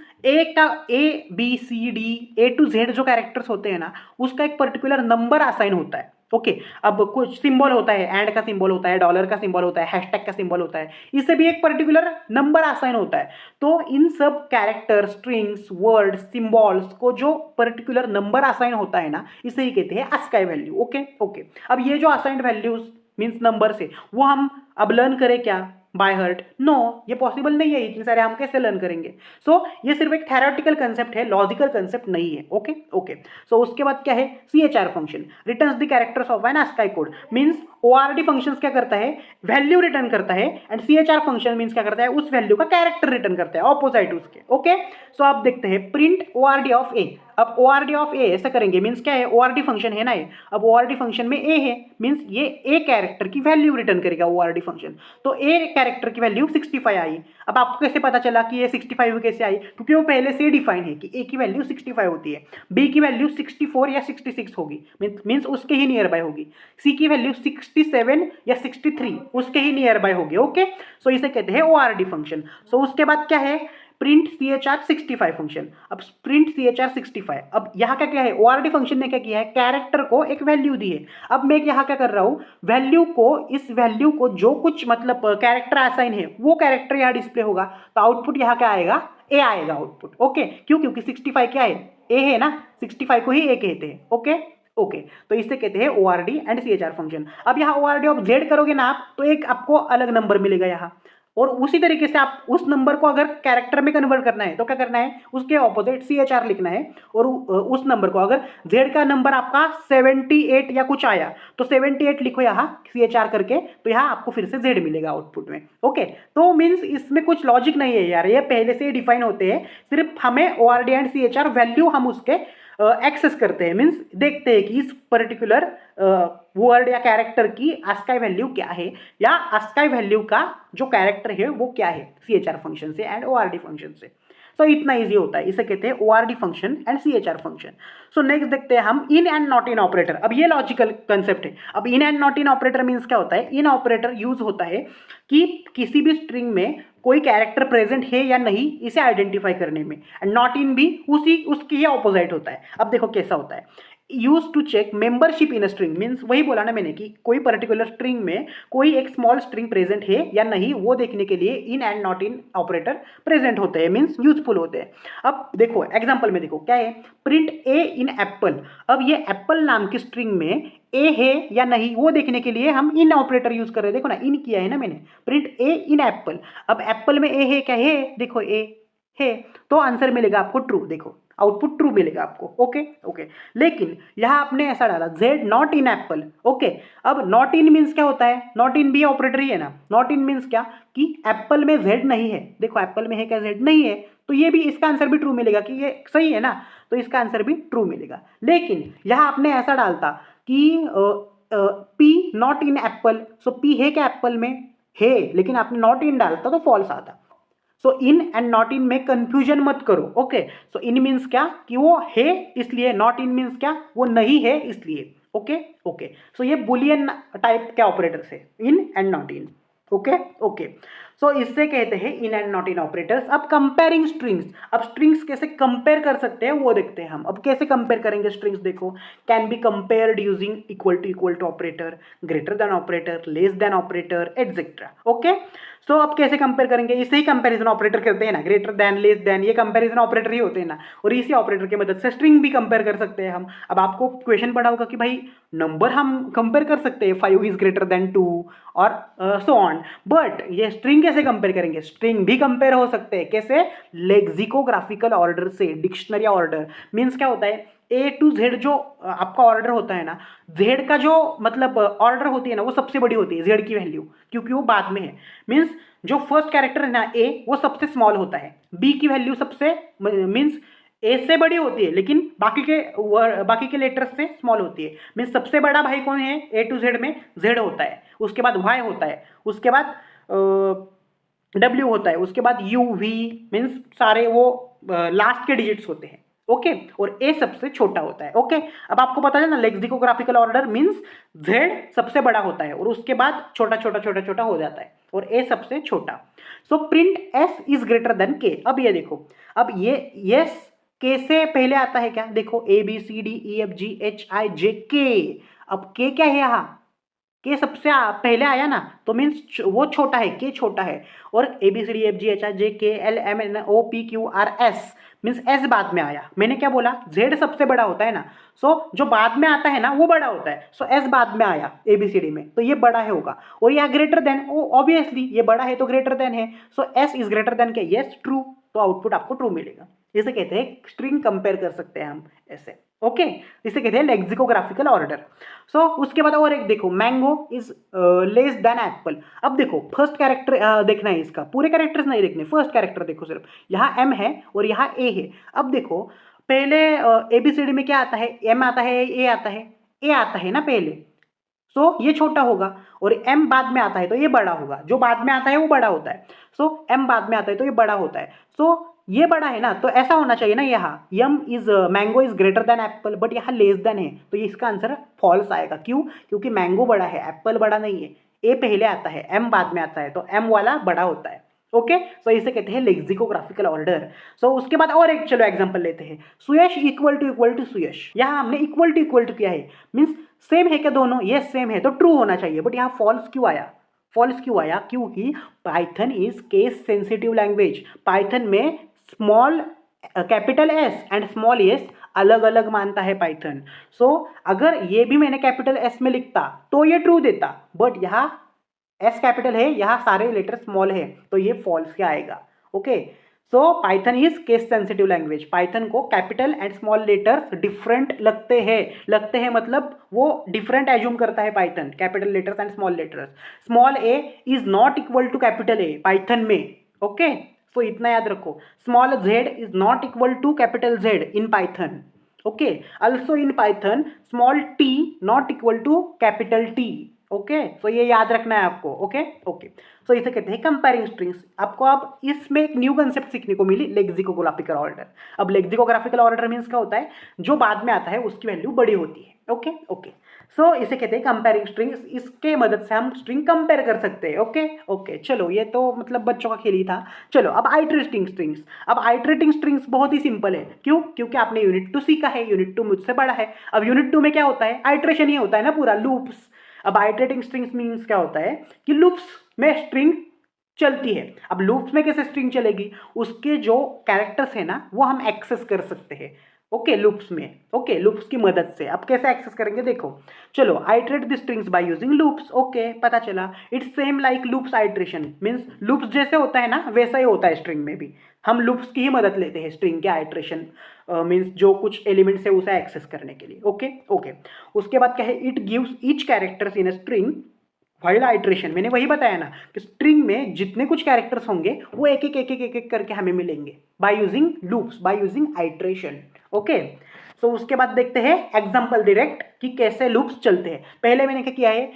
A to Z जो कैरेक्टर्स होते हैं ना, उसका एक पर्टिकुलर नंबर असाइन होता है। ओके, अब कुछ सिंबल होता है, एंड का सिंबल होता है, डॉलर का सिंबल होता है, हैशटैग का सिंबल होता है, इससे भी एक पर्टिकुलर नंबर असाइन होता है। तो इन सब कैरेक्टर, स्ट्रिंग्स, वर्ड, सिंबल्स को जो पर्टिकुलर नंबर असाइन होता है ना, इसे ही कहते हैं ASCII वैल्यू। ओके ओके, अब ये जो असाइंड वैल्यूज मीन्स नंबर से, वो हम अब लर्न करें क्या बाय हार्ट? नो, ये पॉसिबल नहीं है, इतने सारे हम कैसे लर्न करेंगे। सो ये सिर्फ एक थेरोटिकल कंसेप्ट है, लॉजिकल कंसेप्ट नहीं है। ओके ओके, सो उसके बाद क्या है, CHR function returns the characters of an ASCII code. Means ORD functions क्या करता है, वैल्यू रिटर्न करता है, एंड CHR फंक्शन मीन्स क्या करता है, उस वैल्यू का कैरेक्टर रिटर्न करता है, ऑपोजिट उसके। ओके, सो आप देखते हैं प्रिंट ORD ऑफ ए। अब ORD ऑफ ए ऐसा करेंगे, मीन्स क्या है, ORD फंक्शन है ना ये, अब ORD फंक्शन में ए है, मीन्स ये ए कैरेक्टर की वैल्यू रिटर्न करेगा ORD फंक्शन। तो ए कैरेक्टर की वैल्यू 65 आई। अब आपको कैसे पता चला कि ये 65 कैसे आई, क्योंकि वो पहले से डिफाइन है कि ए की वैल्यू 65 होती है, बी की वैल्यू 64 या 66 होगी, मीन्स उसके ही नियर बाय होगी, सी की वैल्यू 67 या 63 उसके ही नियर बाय होगी। ओके, सो इसे कहते हैं ORD फंक्शन। सो उसके बाद क्या है, प्रिंट CHR 65 फंक्शन। अब प्रिंट CHR 65, अब यहाँ क्या क्या है, ORD फंक्शन ने क्या किया है, कैरेक्टर को एक वैल्यू दी है। अब मैं यहाँ क्या कर रहा हूँ, वैल्यू को, इस वैल्यू को जो कुछ मतलब कैरेक्टर असाइन है वो कैरेक्टर यहाँ डिस्प्ले होगा, तो आउटपुट यहाँ क्या आएगा, ए आएगा आउटपुट। ओके, क्यों, क्योंकि 65 क्या है, ए है ना, 65 को ही ए कहते हैं। ओके ओके, तो इसे कहते हैं ORD एंड CHR फंक्शन। अब यहाँ ORD ऑफ Z करोगे ना आप, तो एक आपको अलग नंबर मिलेगा यहाँ, और उसी तरीके से आप उस नंबर को अगर कैरेक्टर में कन्वर्ट करना है तो क्या करना है, उसके ऑपोजिट CHR लिखना है, और उस नंबर को, अगर Z का नंबर आपका 78 या कुछ आया तो 78 लिखो यहाँ CHR करके, तो यहाँ आपको फिर से Z मिलेगा आउटपुट में। ओके, तो मीन्स इसमें कुछ लॉजिक नहीं है यार, ये पहले से ही डिफाइन होते हैं, सिर्फ हमें ORD एंड CHR वैल्यू हम उसके एक्सेस करते हैं, मीन्स देखते हैं कि इस पर्टिकुलर वर्ड या कैरेक्टर की ASCII वैल्यू क्या है, या ASCII वैल्यू का जो कैरेक्टर है वो क्या है, CHR फंक्शन से एंड ORD फंक्शन से। सो इतना इजी होता है, इसे कहते हैं ORD function and CHR function. So next देखते हैं हम इन एंड नॉट इन ऑपरेटर। अब ये लॉजिकल कंसेप्ट है। अब इन and not in operator means क्या होता है, इन ऑपरेटर यूज होता है कि किसी भी स्ट्रिंग में कोई कैरेक्टर प्रेजेंट है या नहीं इसे आइडेंटिफाई करने में, एंड नॉट इन भी उसकी ही ऑपोजिट होता है। अब देखो कैसा होता है, use to check membership in string, means वही बोला ना मैंने कि कोई पर्टिकुलर स्ट्रिंग में कोई एक स्मॉल स्ट्रिंग प्रेजेंट है या नहीं, वो देखने के लिए इन and not in operator present होते हैं, मीन्स यूजफुल होते हैं। अब देखो एग्जांपल में देखो क्या है, प्रिंट ए इन एप्पल। अब ये एप्पल नाम की स्ट्रिंग में ए है या नहीं वो देखने के लिए हम इन ऑपरेटर यूज कर रहे हैं। देखो ना, इन किया है ना मैंने, प्रिंट ए इन एप्पल। अब एप्पल में ए है क्या है, देखो ए है, तो आंसर मिलेगा आपको ट्रू। देखो आउटपुट ट्रू मिलेगा आपको। ओके ओके, लेकिन यहाँ आपने ऐसा डाला Z not in Apple. Okay, अब नॉट इन मीन्स क्या होता है, नॉट इन भी ऑपरेटर ही है ना। नॉट इन मीन्स क्या कि एप्पल में जेड नहीं है। देखो एप्पल में है क्या, जेड नहीं है, तो ये भी इसका आंसर भी ट्रू मिलेगा कि ये सही है ना, तो इसका आंसर भी ट्रू मिलेगा। लेकिन यहाँ आपने ऐसा डालता कि P not in Apple, so P है क्या एप्पल में, है, लेकिन आपने नॉट इन डालता तो फॉल्स आता। सो इन एंड नॉट इन में कंफ्यूजन मत करो। ओके, सो इन मीन्स क्या कि वो है इसलिए, नॉट इन मीन्स क्या वो नहीं है इसलिए। ओके ओके, सो ये बुलियन टाइप के ऑपरेटर्स है, in and not in. Okay okay, so इससे कहते हैं in and not in operators. अब कंपेयरिंग स्ट्रिंग्स, अब स्ट्रिंग्स कैसे कंपेयर कर सकते हैं वो देखते हैं हम। अब कैसे कंपेयर करेंगे स्ट्रिंग्स, देखो can be compared using equal to operator, greater than operator, less than operator, etcetera. Okay, so अब कैसे कंपेयर करेंगे, इसे ही कंपैरिजन ऑपरेटर कहते हैं ना, ग्रेटर देन, लेस देन, ये कंपैरिजन ऑपरेटर ही होते हैं ना। और इसी ऑपरेटर की मदद से स्ट्रिंग भी कंपेयर कर सकते हैं हम। अब आपको क्वेश्चन पढ़ा होगा कि भाई नंबर हम कंपेयर कर सकते हैं, 5 इज ग्रेटर देन 2 और सो ऑन, बट ये स्ट्रिंग कैसे कंपेयर करेंगे, स्ट्रिंग भी कंपेयर हो सकते हैं। कैसे, लेक्सिकोग्राफिकल ऑर्डर से, डिक्शनरी ऑर्डर मीन्स क्या होता है, ए टू जेड जो आपका ऑर्डर होता है ना, जेड का जो मतलब ऑर्डर होती है ना, वो सबसे बड़ी होती है जेड की वैल्यू, क्योंकि वो बाद में है। मीन्स जो फर्स्ट कैरेक्टर है ना ए, वो सबसे स्मॉल होता है, बी की वैल्यू सबसे मीन्स ए से बड़ी होती है, लेकिन बाकी के लेटर्स से स्मॉल होती है। मीन्स सबसे बड़ा भाई कौन है, ए टू जेड में जेड होता है, उसके बाद वाई होता है, उसके बाद डब्ल्यू होता है, उसके बाद यू वी, मीन्स सारे वो लास्ट के डिजिट्स होते हैं। ओके, और ए सबसे छोटा होता है। ओके, अब आपको पता है ना लेक्सिकोग्राफिकल ऑर्डर मीन्स जेड सबसे बड़ा होता है और उसके बाद छोटा छोटा छोटा छोटा हो जाता है और ए सबसे छोटा। So print S is greater then के। अब ये देखो, अब ये यस के से पहले आता है क्या, देखो A B C D E F G H I J K. अब के क्या है यहाँ, के सबसे पहले आया ना, तो मीन्स वो छोटा है, के छोटा है। और A B C D F G H I J K L M N O P Q R S means S बाद में आया। मैंने क्या बोला, जेड सबसे बड़ा होता है ना, सो जो बाद में आता है ना वो बड़ा होता है, सो एस बाद में आया ए बी सी डी में, तो ये बड़ा है होगा। और यह ग्रेटर देन, ऑब्वियसली ये बड़ा है तो ग्रेटर देन है, सो एस इज ग्रेटर देन के, यस ट्रू, तो आउटपुट आपको ट्रू मिलेगा। इसे कहते हैं स्ट्रिंग कंपेयर कर सकते हैं हम ऐसे। ओके, इसे कहते हैं लेक्सिकोग्राफिकल ऑर्डर। सो उसके बाद और एक देखो, mango is less than Apple. अब देखो फर्स्ट कैरेक्टर देखना है, इसका पूरे कैरेक्टर्स नहीं देखने, फर्स्ट कैरेक्टर देखो सिर्फ, यहाँ एम है और यहाँ ए है। अब देखो पहले एबीसीडी में क्या आता है, एम आता है, ए आता है, ए आता है ना पहले, सो ये छोटा होगा, और एम बाद में आता है तो ये बड़ा होगा। जो बाद में आता है वो बड़ा होता है, सो एम बाद में आता है तो ये बड़ा होता है, सो ये बड़ा है ना, तो ऐसा होना चाहिए ना, यहाँ यम is mango is greater than apple, but यहाँ लेस देन है, तो इसका आंसर फॉल्स आएगा। क्यों, क्योंकि मैंगो बड़ा है, एप्पल बड़ा नहीं है, ए पहले आता है, एम बाद में आता है, तो एम वाला बड़ा होता है। ओके, सो इसे कहते हैं लेक्सिकोग्राफिकल ऑर्डर। सो उसके बाद और एक चलो एग्जांपल लेते हैं, सुयश इक्वल टू सुयश। यहाँ हमने इक्वल टू किया है, मीन्स सेम है क्या दोनों, ये सेम है तो ट्रू होना चाहिए, बट यहाँ फॉल्स क्यों आया, फॉल्स क्यों आया, क्योंकि Python is case sensitive language. Python में small capital S and small S अलग अलग मानता है पाइथन। सो अगर ये भी मैंने कैपिटल एस में लिखता तो ये ट्रू देता, बट यहाँ एस कैपिटल है, यहाँ सारे लेटर स्मॉल है, तो ये फॉल्स क्या आएगा। Okay, so Python is case sensitive language. Python को capital and small letters different लगते हैं मतलब वो डिफरेंट एज्यूम करता है Python, capital letters and small letters. Small A is not equal to capital A Python में। ओके, सो इतना याद रखो, small Z is not equal to capital Z in Python. Okay, also in Python small T not equal to capital T. Okay, सो ये याद रखना है आपको। Okay okay, so इसे कहते हैं कंपेयरिंग स्ट्रिंग्स। आपको अब इसमें एक न्यू कंसेप्ट सीखने को मिली, लेक्सिकोग्राफिकल ऑर्डर। अब लेक्सिकोग्राफिकल ऑर्डर मीन्स क्या होता है, जो बाद में आता है उसकी वैल्यू बड़ी होती है। ओके ओके, सो इसे कहते हैं कंपेयरिंग स्ट्रिंग्स। इसके मदद से हम स्ट्रिंग कंपेयर कर सकते हैं। ओके ओके, चलो ये तो मतलब बच्चों का खेल ही था। चलो अब आइटरेटिंग स्ट्रिंग्स। अब आइटरेटिंग स्ट्रिंग्स बहुत ही सिंपल है, क्यों, क्योंकि आपने यूनिट 2 सीखा है, यूनिट 2 मुझसे बड़ा है। अब यूनिट 2 में क्या होता है, आइटरेशन ही होता है ना पूरा, लूप्स। अब आइटरेटिंग स्ट्रिंग्स मीन्स क्या होता है कि लूप्स में स्ट्रिंग चलती है। अब लूप्स में कैसे स्ट्रिंग चलेगी, उसके जो कैरेक्टर्स है ना वो हम एक्सेस कर सकते हैं। ओके लूप्स में, ओके लूप्स की मदद से। अब कैसे एक्सेस करेंगे देखो, चलो iterate the strings bye using loops, okay पता चला। It's same like loops iteration, means loops जैसे होता है ना वैसा ही होता है स्ट्रिंग में भी, हम लूप्स की ही मदद लेते हैं स्ट्रिंग के आइट्रेशन मीन्स जो कुछ एलिमेंट्स है उसे एक्सेस करने के लिए, ओके ओके। उसके बाद क्या है, it gives each characters in a string while iteration, मैंने वही बताया ना कि स्ट्रिंग में जितने कुछ कैरेक्टर्स होंगे वो एक एक करके हमें मिलेंगे by using loops, by using iteration, okay. So उसके बाद देखते हैं एग्जांपल डायरेक्ट कि कैसे लूप्स चलते हैं। पहले मैंने क्या किया है,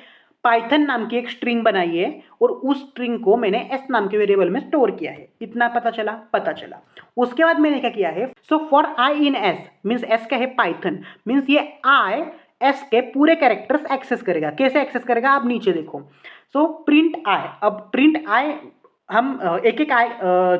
पाइथन नाम की एक स्ट्रिंग बनाई है और उस स्ट्रिंग को मैंने एस नाम के वेरिएबल में स्टोर किया है, इतना पता चला, पता चला। उसके बाद मैंने क्या किया है, so for I in S, means S का है पाइथन, मीन्स ये आई एस के पूरे कैरेक्टर्स एक्सेस करेगा। कैसे एक्सेस करेगा आप नीचे देखो, सो प्रिंट आई, अब प्रिंट आई हम एक एक आई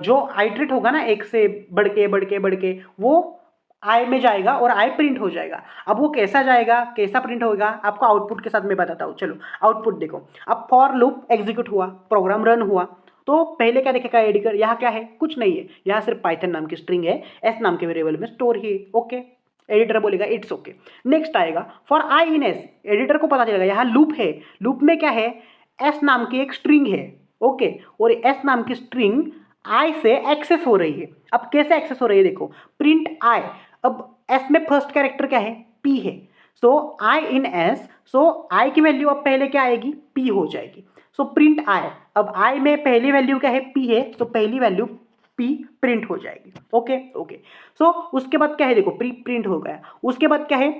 जो आइट्रेट होगा ना एक से बढ़ के वो आई में जाएगा और आई प्रिंट हो जाएगा। अब वो कैसा जाएगा, कैसा प्रिंट होगा, आपको आउटपुट के साथ मैं बताता हूँ। चलो आउटपुट देखो, अब फॉर लूप एग्जीक्यूट हुआ, प्रोग्राम रन हुआ, तो पहले क्या देखेगा एडिटर, यहाँ क्या है, कुछ नहीं है, यहाँ सिर्फ पाइथन नाम की स्ट्रिंग है, एस नाम के वेरिएबल में स्टोर ही, ओके। एडिटर बोलेगा इट्स ओके। नेक्स्ट आएगा for I in S, editor को पता चलेगा यहाँ लूप है, लूप में क्या है, एस नाम की एक स्ट्रिंग है, ओके, और एस नाम की स्ट्रिंग आई से एक्सेस हो रही है। अब कैसे एक्सेस हो रही है देखो, प्रिंट आई, अब एस में फर्स्ट कैरेक्टर क्या है, पी है, सो आई इन एस, सो आई की वैल्यू अब पहले क्या आएगी, पी हो जाएगी, सो प्रिंट आई, अब आई में पहली वैल्यू क्या है, पी है, तो पहली वैल्यू पी प्रिंट हो जाएगी, ओके ओके। सो उसके बाद क्या है देखो, प्री प्रिंट हो गया। उसके बाद क्या है,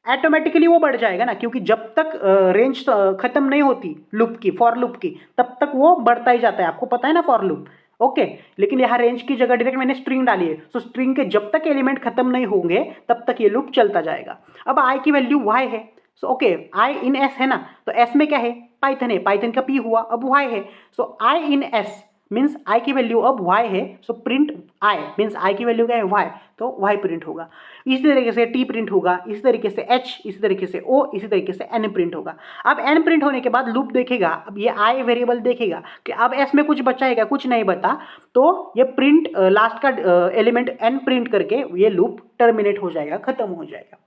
ऑटोमेटिकली वो बढ़ जाएगा ना, क्योंकि जब तक रेंज खत्म नहीं होती लूप की, फॉर लूप की, तब तक वो बढ़ता ही जाता है, आपको पता है ना फॉर लूप, ओके। लेकिन यहाँ रेंज की जगह डायरेक्ट मैंने स्ट्रिंग डाली है, सो स्ट्रिंग के जब तक एलिमेंट खत्म नहीं होंगे तब तक ये लूप चलता जाएगा। अब आई की वैल्यू वाई है, so okay I in S है ना, तो एस में क्या है, पाइथन है, पाइथन का पी हुआ, अब वाई है, सो आई इन एस मीन्स आई की वैल्यू अब वाई है, so print I means I की वैल्यू क्या है वाई, तो वाई प्रिंट होगा। इसी तरीके से टी प्रिंट होगा, इसी तरीके से एच, इसी तरीके से ओ, इसी तरीके से एन प्रिंट होगा। अब एन प्रिंट होने के बाद लूप देखेगा, अब ये आई वेरिएबल देखेगा कि अब एस में कुछ बचा है क्या, कुछ नहीं बता, तो ये प्रिंट लास्ट का एलिमेंट एन प्रिंट करके ये लूप टर्मिनेट हो जाएगा, खत्म हो जाएगा।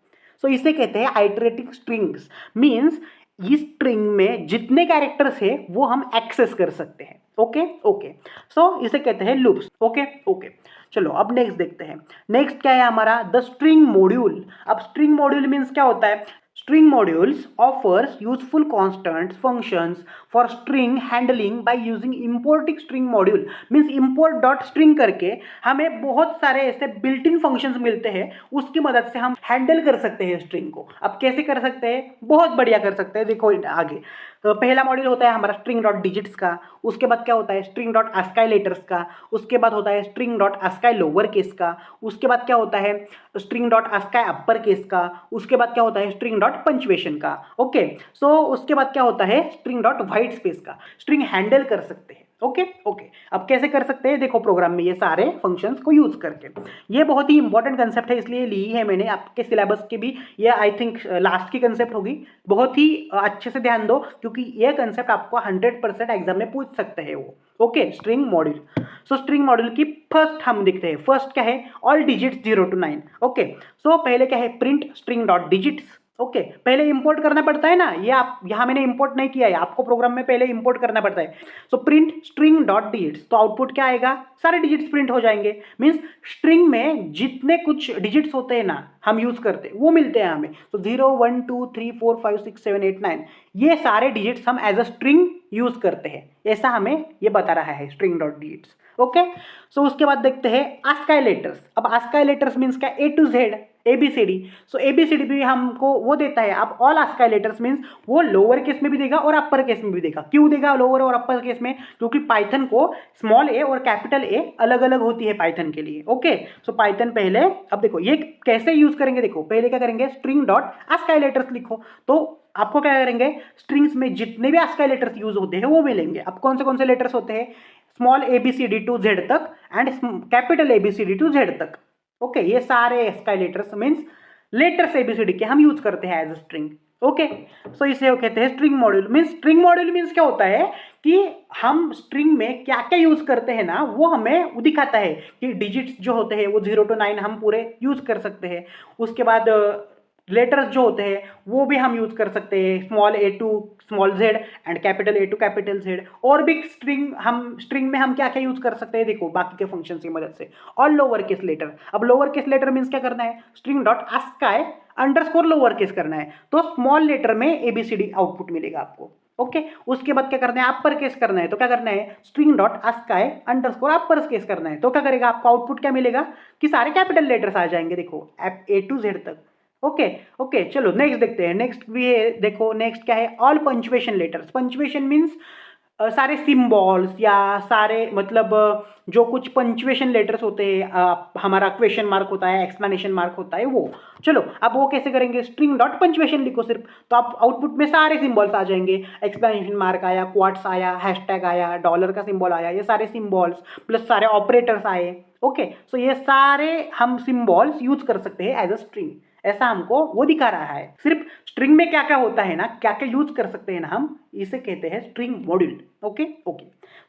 सो इसे कहते हैं आइटरेटिंग स्ट्रिंग्स, मीन्स इस स्ट्रिंग में जितने कैरेक्टर्स है वो हम एक्सेस कर सकते हैं, ओके ओके। सो इसे कहते हैं लूप्स, ओके ओके। चलो अब नेक्स्ट देखते हैं। नेक्स्ट क्या है हमारा, द स्ट्रिंग मॉड्यूल। अब स्ट्रिंग मॉड्यूल मीन्स क्या होता है, string modules offers useful constants functions for string handling by using importing string module, means import dot string करके हमें बहुत सारे ऐसे बिल्ट इन फंक्शंस मिलते हैं, उसकी मदद से हम हैंडल कर सकते हैं स्ट्रिंग को। अब कैसे कर सकते हैं, बहुत बढ़िया कर सकते हैं, देखो आगे। तो पहला मॉड्यूल होता है हमारा स्ट्रिंग डॉट डिजिट्स का, उसके बाद क्या होता है स्ट्रिंग डॉट अस्काई लेटर्स का, उसके बाद होता है string dot ASCII lower case का, उसके बाद क्या होता है string dot ASCII upper case का, उसके बाद क्या होता है स्ट्रिंग डॉट पंचुएशन का, ओके। सो उसके बाद क्या होता है स्ट्रिंग डॉट व्हाइट स्पेस का। स्ट्रिंग हैंडल कर सकते हैं, ओके ओके। अब कैसे कर सकते हैं देखो, प्रोग्राम में ये सारे फंक्शंस को यूज करके, ये बहुत ही इंपॉर्टेंट कंसेप्ट है, इसलिए ली है मैंने आपके सिलेबस के भी, ये आई थिंक लास्ट की कंसेप्ट होगी, बहुत ही अच्छे से ध्यान दो क्योंकि ये कंसेप्ट आपको 100% एग्जाम में पूछ सकते हैं वो, ओके। स्ट्रिंग मॉड्यूल, सो स्ट्रिंग मॉड्यूल की फर्स्ट हम देखते हैं, फर्स्ट क्या है ऑल डिजिट्स 0 to 9, ओके। सो पहले क्या है print string dot digits, okay पहले इंपोर्ट करना पड़ता है ना, ये आप यहाँ मैंने इंपोर्ट नहीं किया है, आपको प्रोग्राम में पहले इंपोर्ट करना पड़ता है। So print string dot digits, तो आउटपुट क्या आएगा, सारे डिजिट्स प्रिंट हो जाएंगे, मीन्स स्ट्रिंग में जितने कुछ डिजिट्स होते हैं ना हम यूज करते हैं वो मिलते हैं हमें। तो 0 1 2 3 4 5 6 7 8 9 ये सारे डिजिट्स हम एज अ स्ट्रिंग यूज करते हैं, ऐसा हमें ये बता रहा है string dot digits, okay. So उसके बाद देखते हैं अस्काई लेटर्स। अब अस्काई लेटर्स मीन्स क्या, A to Z ABCD। So ABCD भी हमको वो देता है। अब ऑल अस्काई लेटर्स मीन्स वो लोअर केस में भी देगा और अपर केस में भी देगा। क्यों देगा लोअर और अपर केस में, क्योंकि पाइथन को स्मॉल ए और कैपिटल ए अलग अलग होती है पाइथन के लिए, ओके। सो पाइथन पहले, अब देखो ये कैसे यूज करेंगे, देखो पहले क्या करेंगे स्ट्रिंग डॉट अस्काई लेटर्स लिखो, तो आपको क्या करेंगे स्ट्रिंग्स में जितने भी अस्काई लेटर्स यूज होते हैं वो मिलेंगे। अब कौन से लेटर्स होते हैं, स्मॉल ABCD टू Z तक and capital ABCD to Z तक, ओके। ये सारे ASCII letters means letters ABCD के हम यूज करते हैं as a string, okay, so इसे कहते हैं string module. Means string module means क्या होता है कि हम स्ट्रिंग में क्या क्या यूज करते हैं ना, वो हमें वो दिखाता है कि डिजिट्स जो होते हैं वो 0 to 9 हम पूरे यूज कर सकते हैं। उसके बाद लेटर्स जो होते हैं वो भी हम यूज कर सकते हैं, small a to small z and capital A to capital Z। और भी स्ट्रिंग में हम क्या क्या यूज कर सकते हैं, देखो बाकी के फंक्शन की मदद से। और लोअर केस लेटर, अब लोअर केस लेटर मीन्स क्या करना है, string dot ASCII underscore lower case करना है, तो स्मॉल लेटर में ABCD आउटपुट मिलेगा आपको। ओके, उसके बाद क्या करना है, अपर केस करना है, तो क्या करना है, string dot ASCII underscore upper case करना है, तो क्या करेगा, आपको आउटपुट क्या मिलेगा कि सारे कैपिटल लेटर्स आ जाएंगे, देखो A टू Z तक। ओके ओके, चलो नेक्स्ट देखते हैं। नेक्स्ट भी है, देखो नेक्स्ट क्या है, all punctuation letters. Punctuation means सारे सिंबल्स या सारे मतलब जो कुछ पंचुएशन लेटर्स होते हैं, हमारा क्वेश्चन मार्क होता है, एक्सप्लेनेशन मार्क होता है, वो। चलो अब वो कैसे करेंगे, स्ट्रिंग डॉट पंचुएशन लिखो सिर्फ, तो आप आउटपुट में सारे सिंबल्स आ जाएंगे। एक्सप्लेनेशन मार्क आया, क्वाट्स आया, हैशटैग आया, डॉलर का सिंबल आया, ये सारे सिंबल्स प्लस सारे ऑपरेटर्स आए। ओके, सो ये सारे हम सिंबल्स यूज कर सकते हैं एज अ स्ट्रिंग, ऐसा हमको वो दिखा रहा है। सिर्फ स्ट्रिंग में क्या क्या होता है ना, क्या क्या यूज कर सकते हैं ना हम, इसे कहते हैं string module. Okay okay,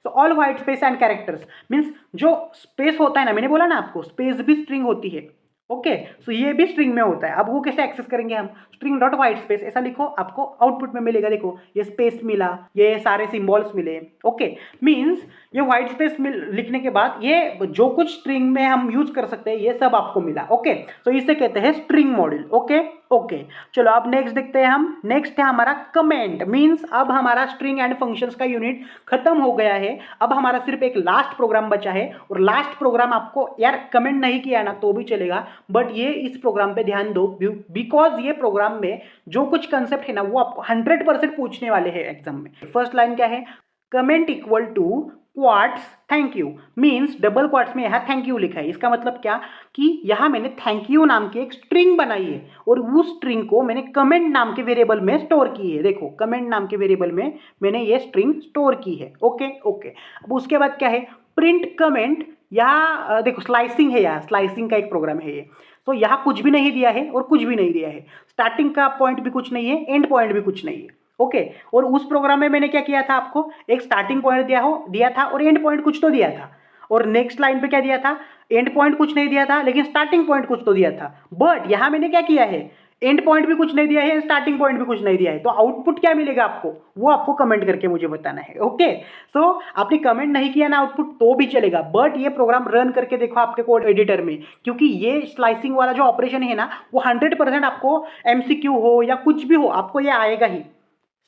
so all white space and characters means जो स्पेस होता है ना, मैंने बोला ना आपको स्पेस भी स्ट्रिंग होती है। ओके, सो ये भी स्ट्रिंग में होता है। अब वो कैसे एक्सेस करेंगे हम, स्ट्रिंग डॉट व्हाइट स्पेस ऐसा लिखो, आपको आउटपुट में मिलेगा, देखो ये स्पेस मिला, ये सारे सिंबल्स मिले। ओके, मीन्स ये व्हाइट स्पेस लिखने के बाद ये जो कुछ स्ट्रिंग में हम यूज कर सकते हैं ये सब आपको मिला। ओके, तो इसे कहते हैं स्ट्रिंग मॉड्यूल। ओके ओके, चलो अब नेक्स्ट देखते हैं हम। नेक्स्ट है हमारा कमेंट। मीन्स अब हमारा स्ट्रिंग एंड फंक्शंस का यूनिट खत्म हो गया है, अब हमारा सिर्फ एक लास्ट प्रोग्राम बचा है। और लास्ट प्रोग्राम आपको यार कमेंट नहीं किया ना तो भी चलेगा, बट ये इस प्रोग्राम पे ध्यान दो, बिकॉज ये प्रोग्राम में जो कुछ कंसेप्ट है ना वो आपको 100% पूछने वाले हैं एग्जाम में। फर्स्ट लाइन क्या है, comment equal to quotes thank you. Means double quotes में यहाँ थैंक यू लिखा है, इसका मतलब क्या कि यहाँ मैंने थैंक यू नाम की एक स्ट्रिंग बनाई है और उस स्ट्रिंग को मैंने कमेंट नाम के वेरिएबल में स्टोर की है। देखो कमेंट नाम के वेरिएबल में मैंने ये स्ट्रिंग स्टोर की है। ओके ओके, अब उसके बाद क्या है, प्रिंट कमेंट। यहाँ देखो स्लाइसिंग है, यहाँ स्लाइसिंग का एक प्रोग्राम है ये। तो यहाँ कुछ भी नहीं दिया है और कुछ भी नहीं दिया है, स्टार्टिंग का पॉइंट भी कुछ नहीं है, एंड पॉइंट भी कुछ नहीं है। ओके, और उस प्रोग्राम में मैंने क्या किया था, आपको एक स्टार्टिंग पॉइंट दिया था और एंड पॉइंट कुछ तो दिया था। और नेक्स्ट लाइन पे क्या दिया था, एंड पॉइंट कुछ नहीं दिया था लेकिन स्टार्टिंग पॉइंट कुछ तो दिया था। बट यहां मैंने क्या किया है, एंड पॉइंट भी कुछ नहीं दिया है, स्टार्टिंग पॉइंट भी कुछ नहीं दिया है, तो आउटपुट क्या मिलेगा आपको वो आपको कमेंट करके मुझे बताना है। ओके, सो आपने कमेंट नहीं किया ना आउटपुट तो भी चलेगा, बट ये प्रोग्राम रन करके देखो आपके कोड एडिटर में, क्योंकि ये स्लाइसिंग वाला जो ऑपरेशन है ना वो 100% आपको MCQ हो या कुछ भी हो आपको ये आएगा ही।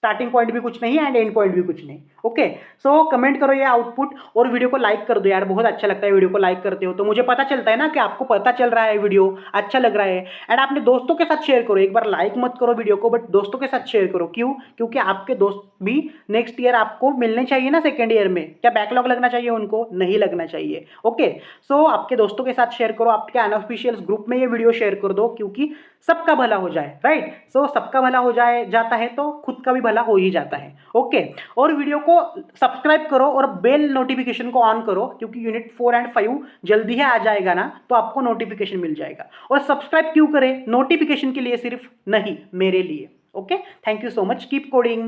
स्टार्टिंग पॉइंट भी कुछ नहीं है एंड एंड पॉइंट भी कुछ नहीं। ओके, सो कमेंट करो ये आउटपुट और वीडियो को लाइक कर दो यार, बहुत अच्छा लगता है वीडियो को लाइक करते हो तो मुझे पता चलता है ना कि आपको पता चल रहा है, वीडियो अच्छा लग रहा है। एंड आपने दोस्तों के साथ शेयर करो, एक बार लाइक मत करो वीडियो को बट दोस्तों के साथ शेयर करो। क्यों, क्योंकि आपके दोस्त भी नेक्स्ट ईयर आपको मिलने चाहिए ना, सेकेंड ईयर में क्या बैकलॉग लगना चाहिए उनको, नहीं लगना चाहिए। ओके, सो आपके दोस्तों के साथ शेयर करो, आपके अनऑफिशियल ग्रुप में ये वीडियो शेयर कर दो, क्योंकि सबका भला हो जाए। राइट, सो सबका भला हो जाता है तो खुद का भी भला हो ही जाता है। ओके, और वीडियो को सब्सक्राइब करो और बेल नोटिफिकेशन को ऑन करो, क्योंकि यूनिट 4 एंड 5 जल्दी ही आ जाएगा ना तो आपको नोटिफिकेशन मिल जाएगा। और सब्सक्राइब क्यों करें, नोटिफिकेशन के लिए सिर्फ नहीं, मेरे लिए। Okay, thank you so much, keep coding.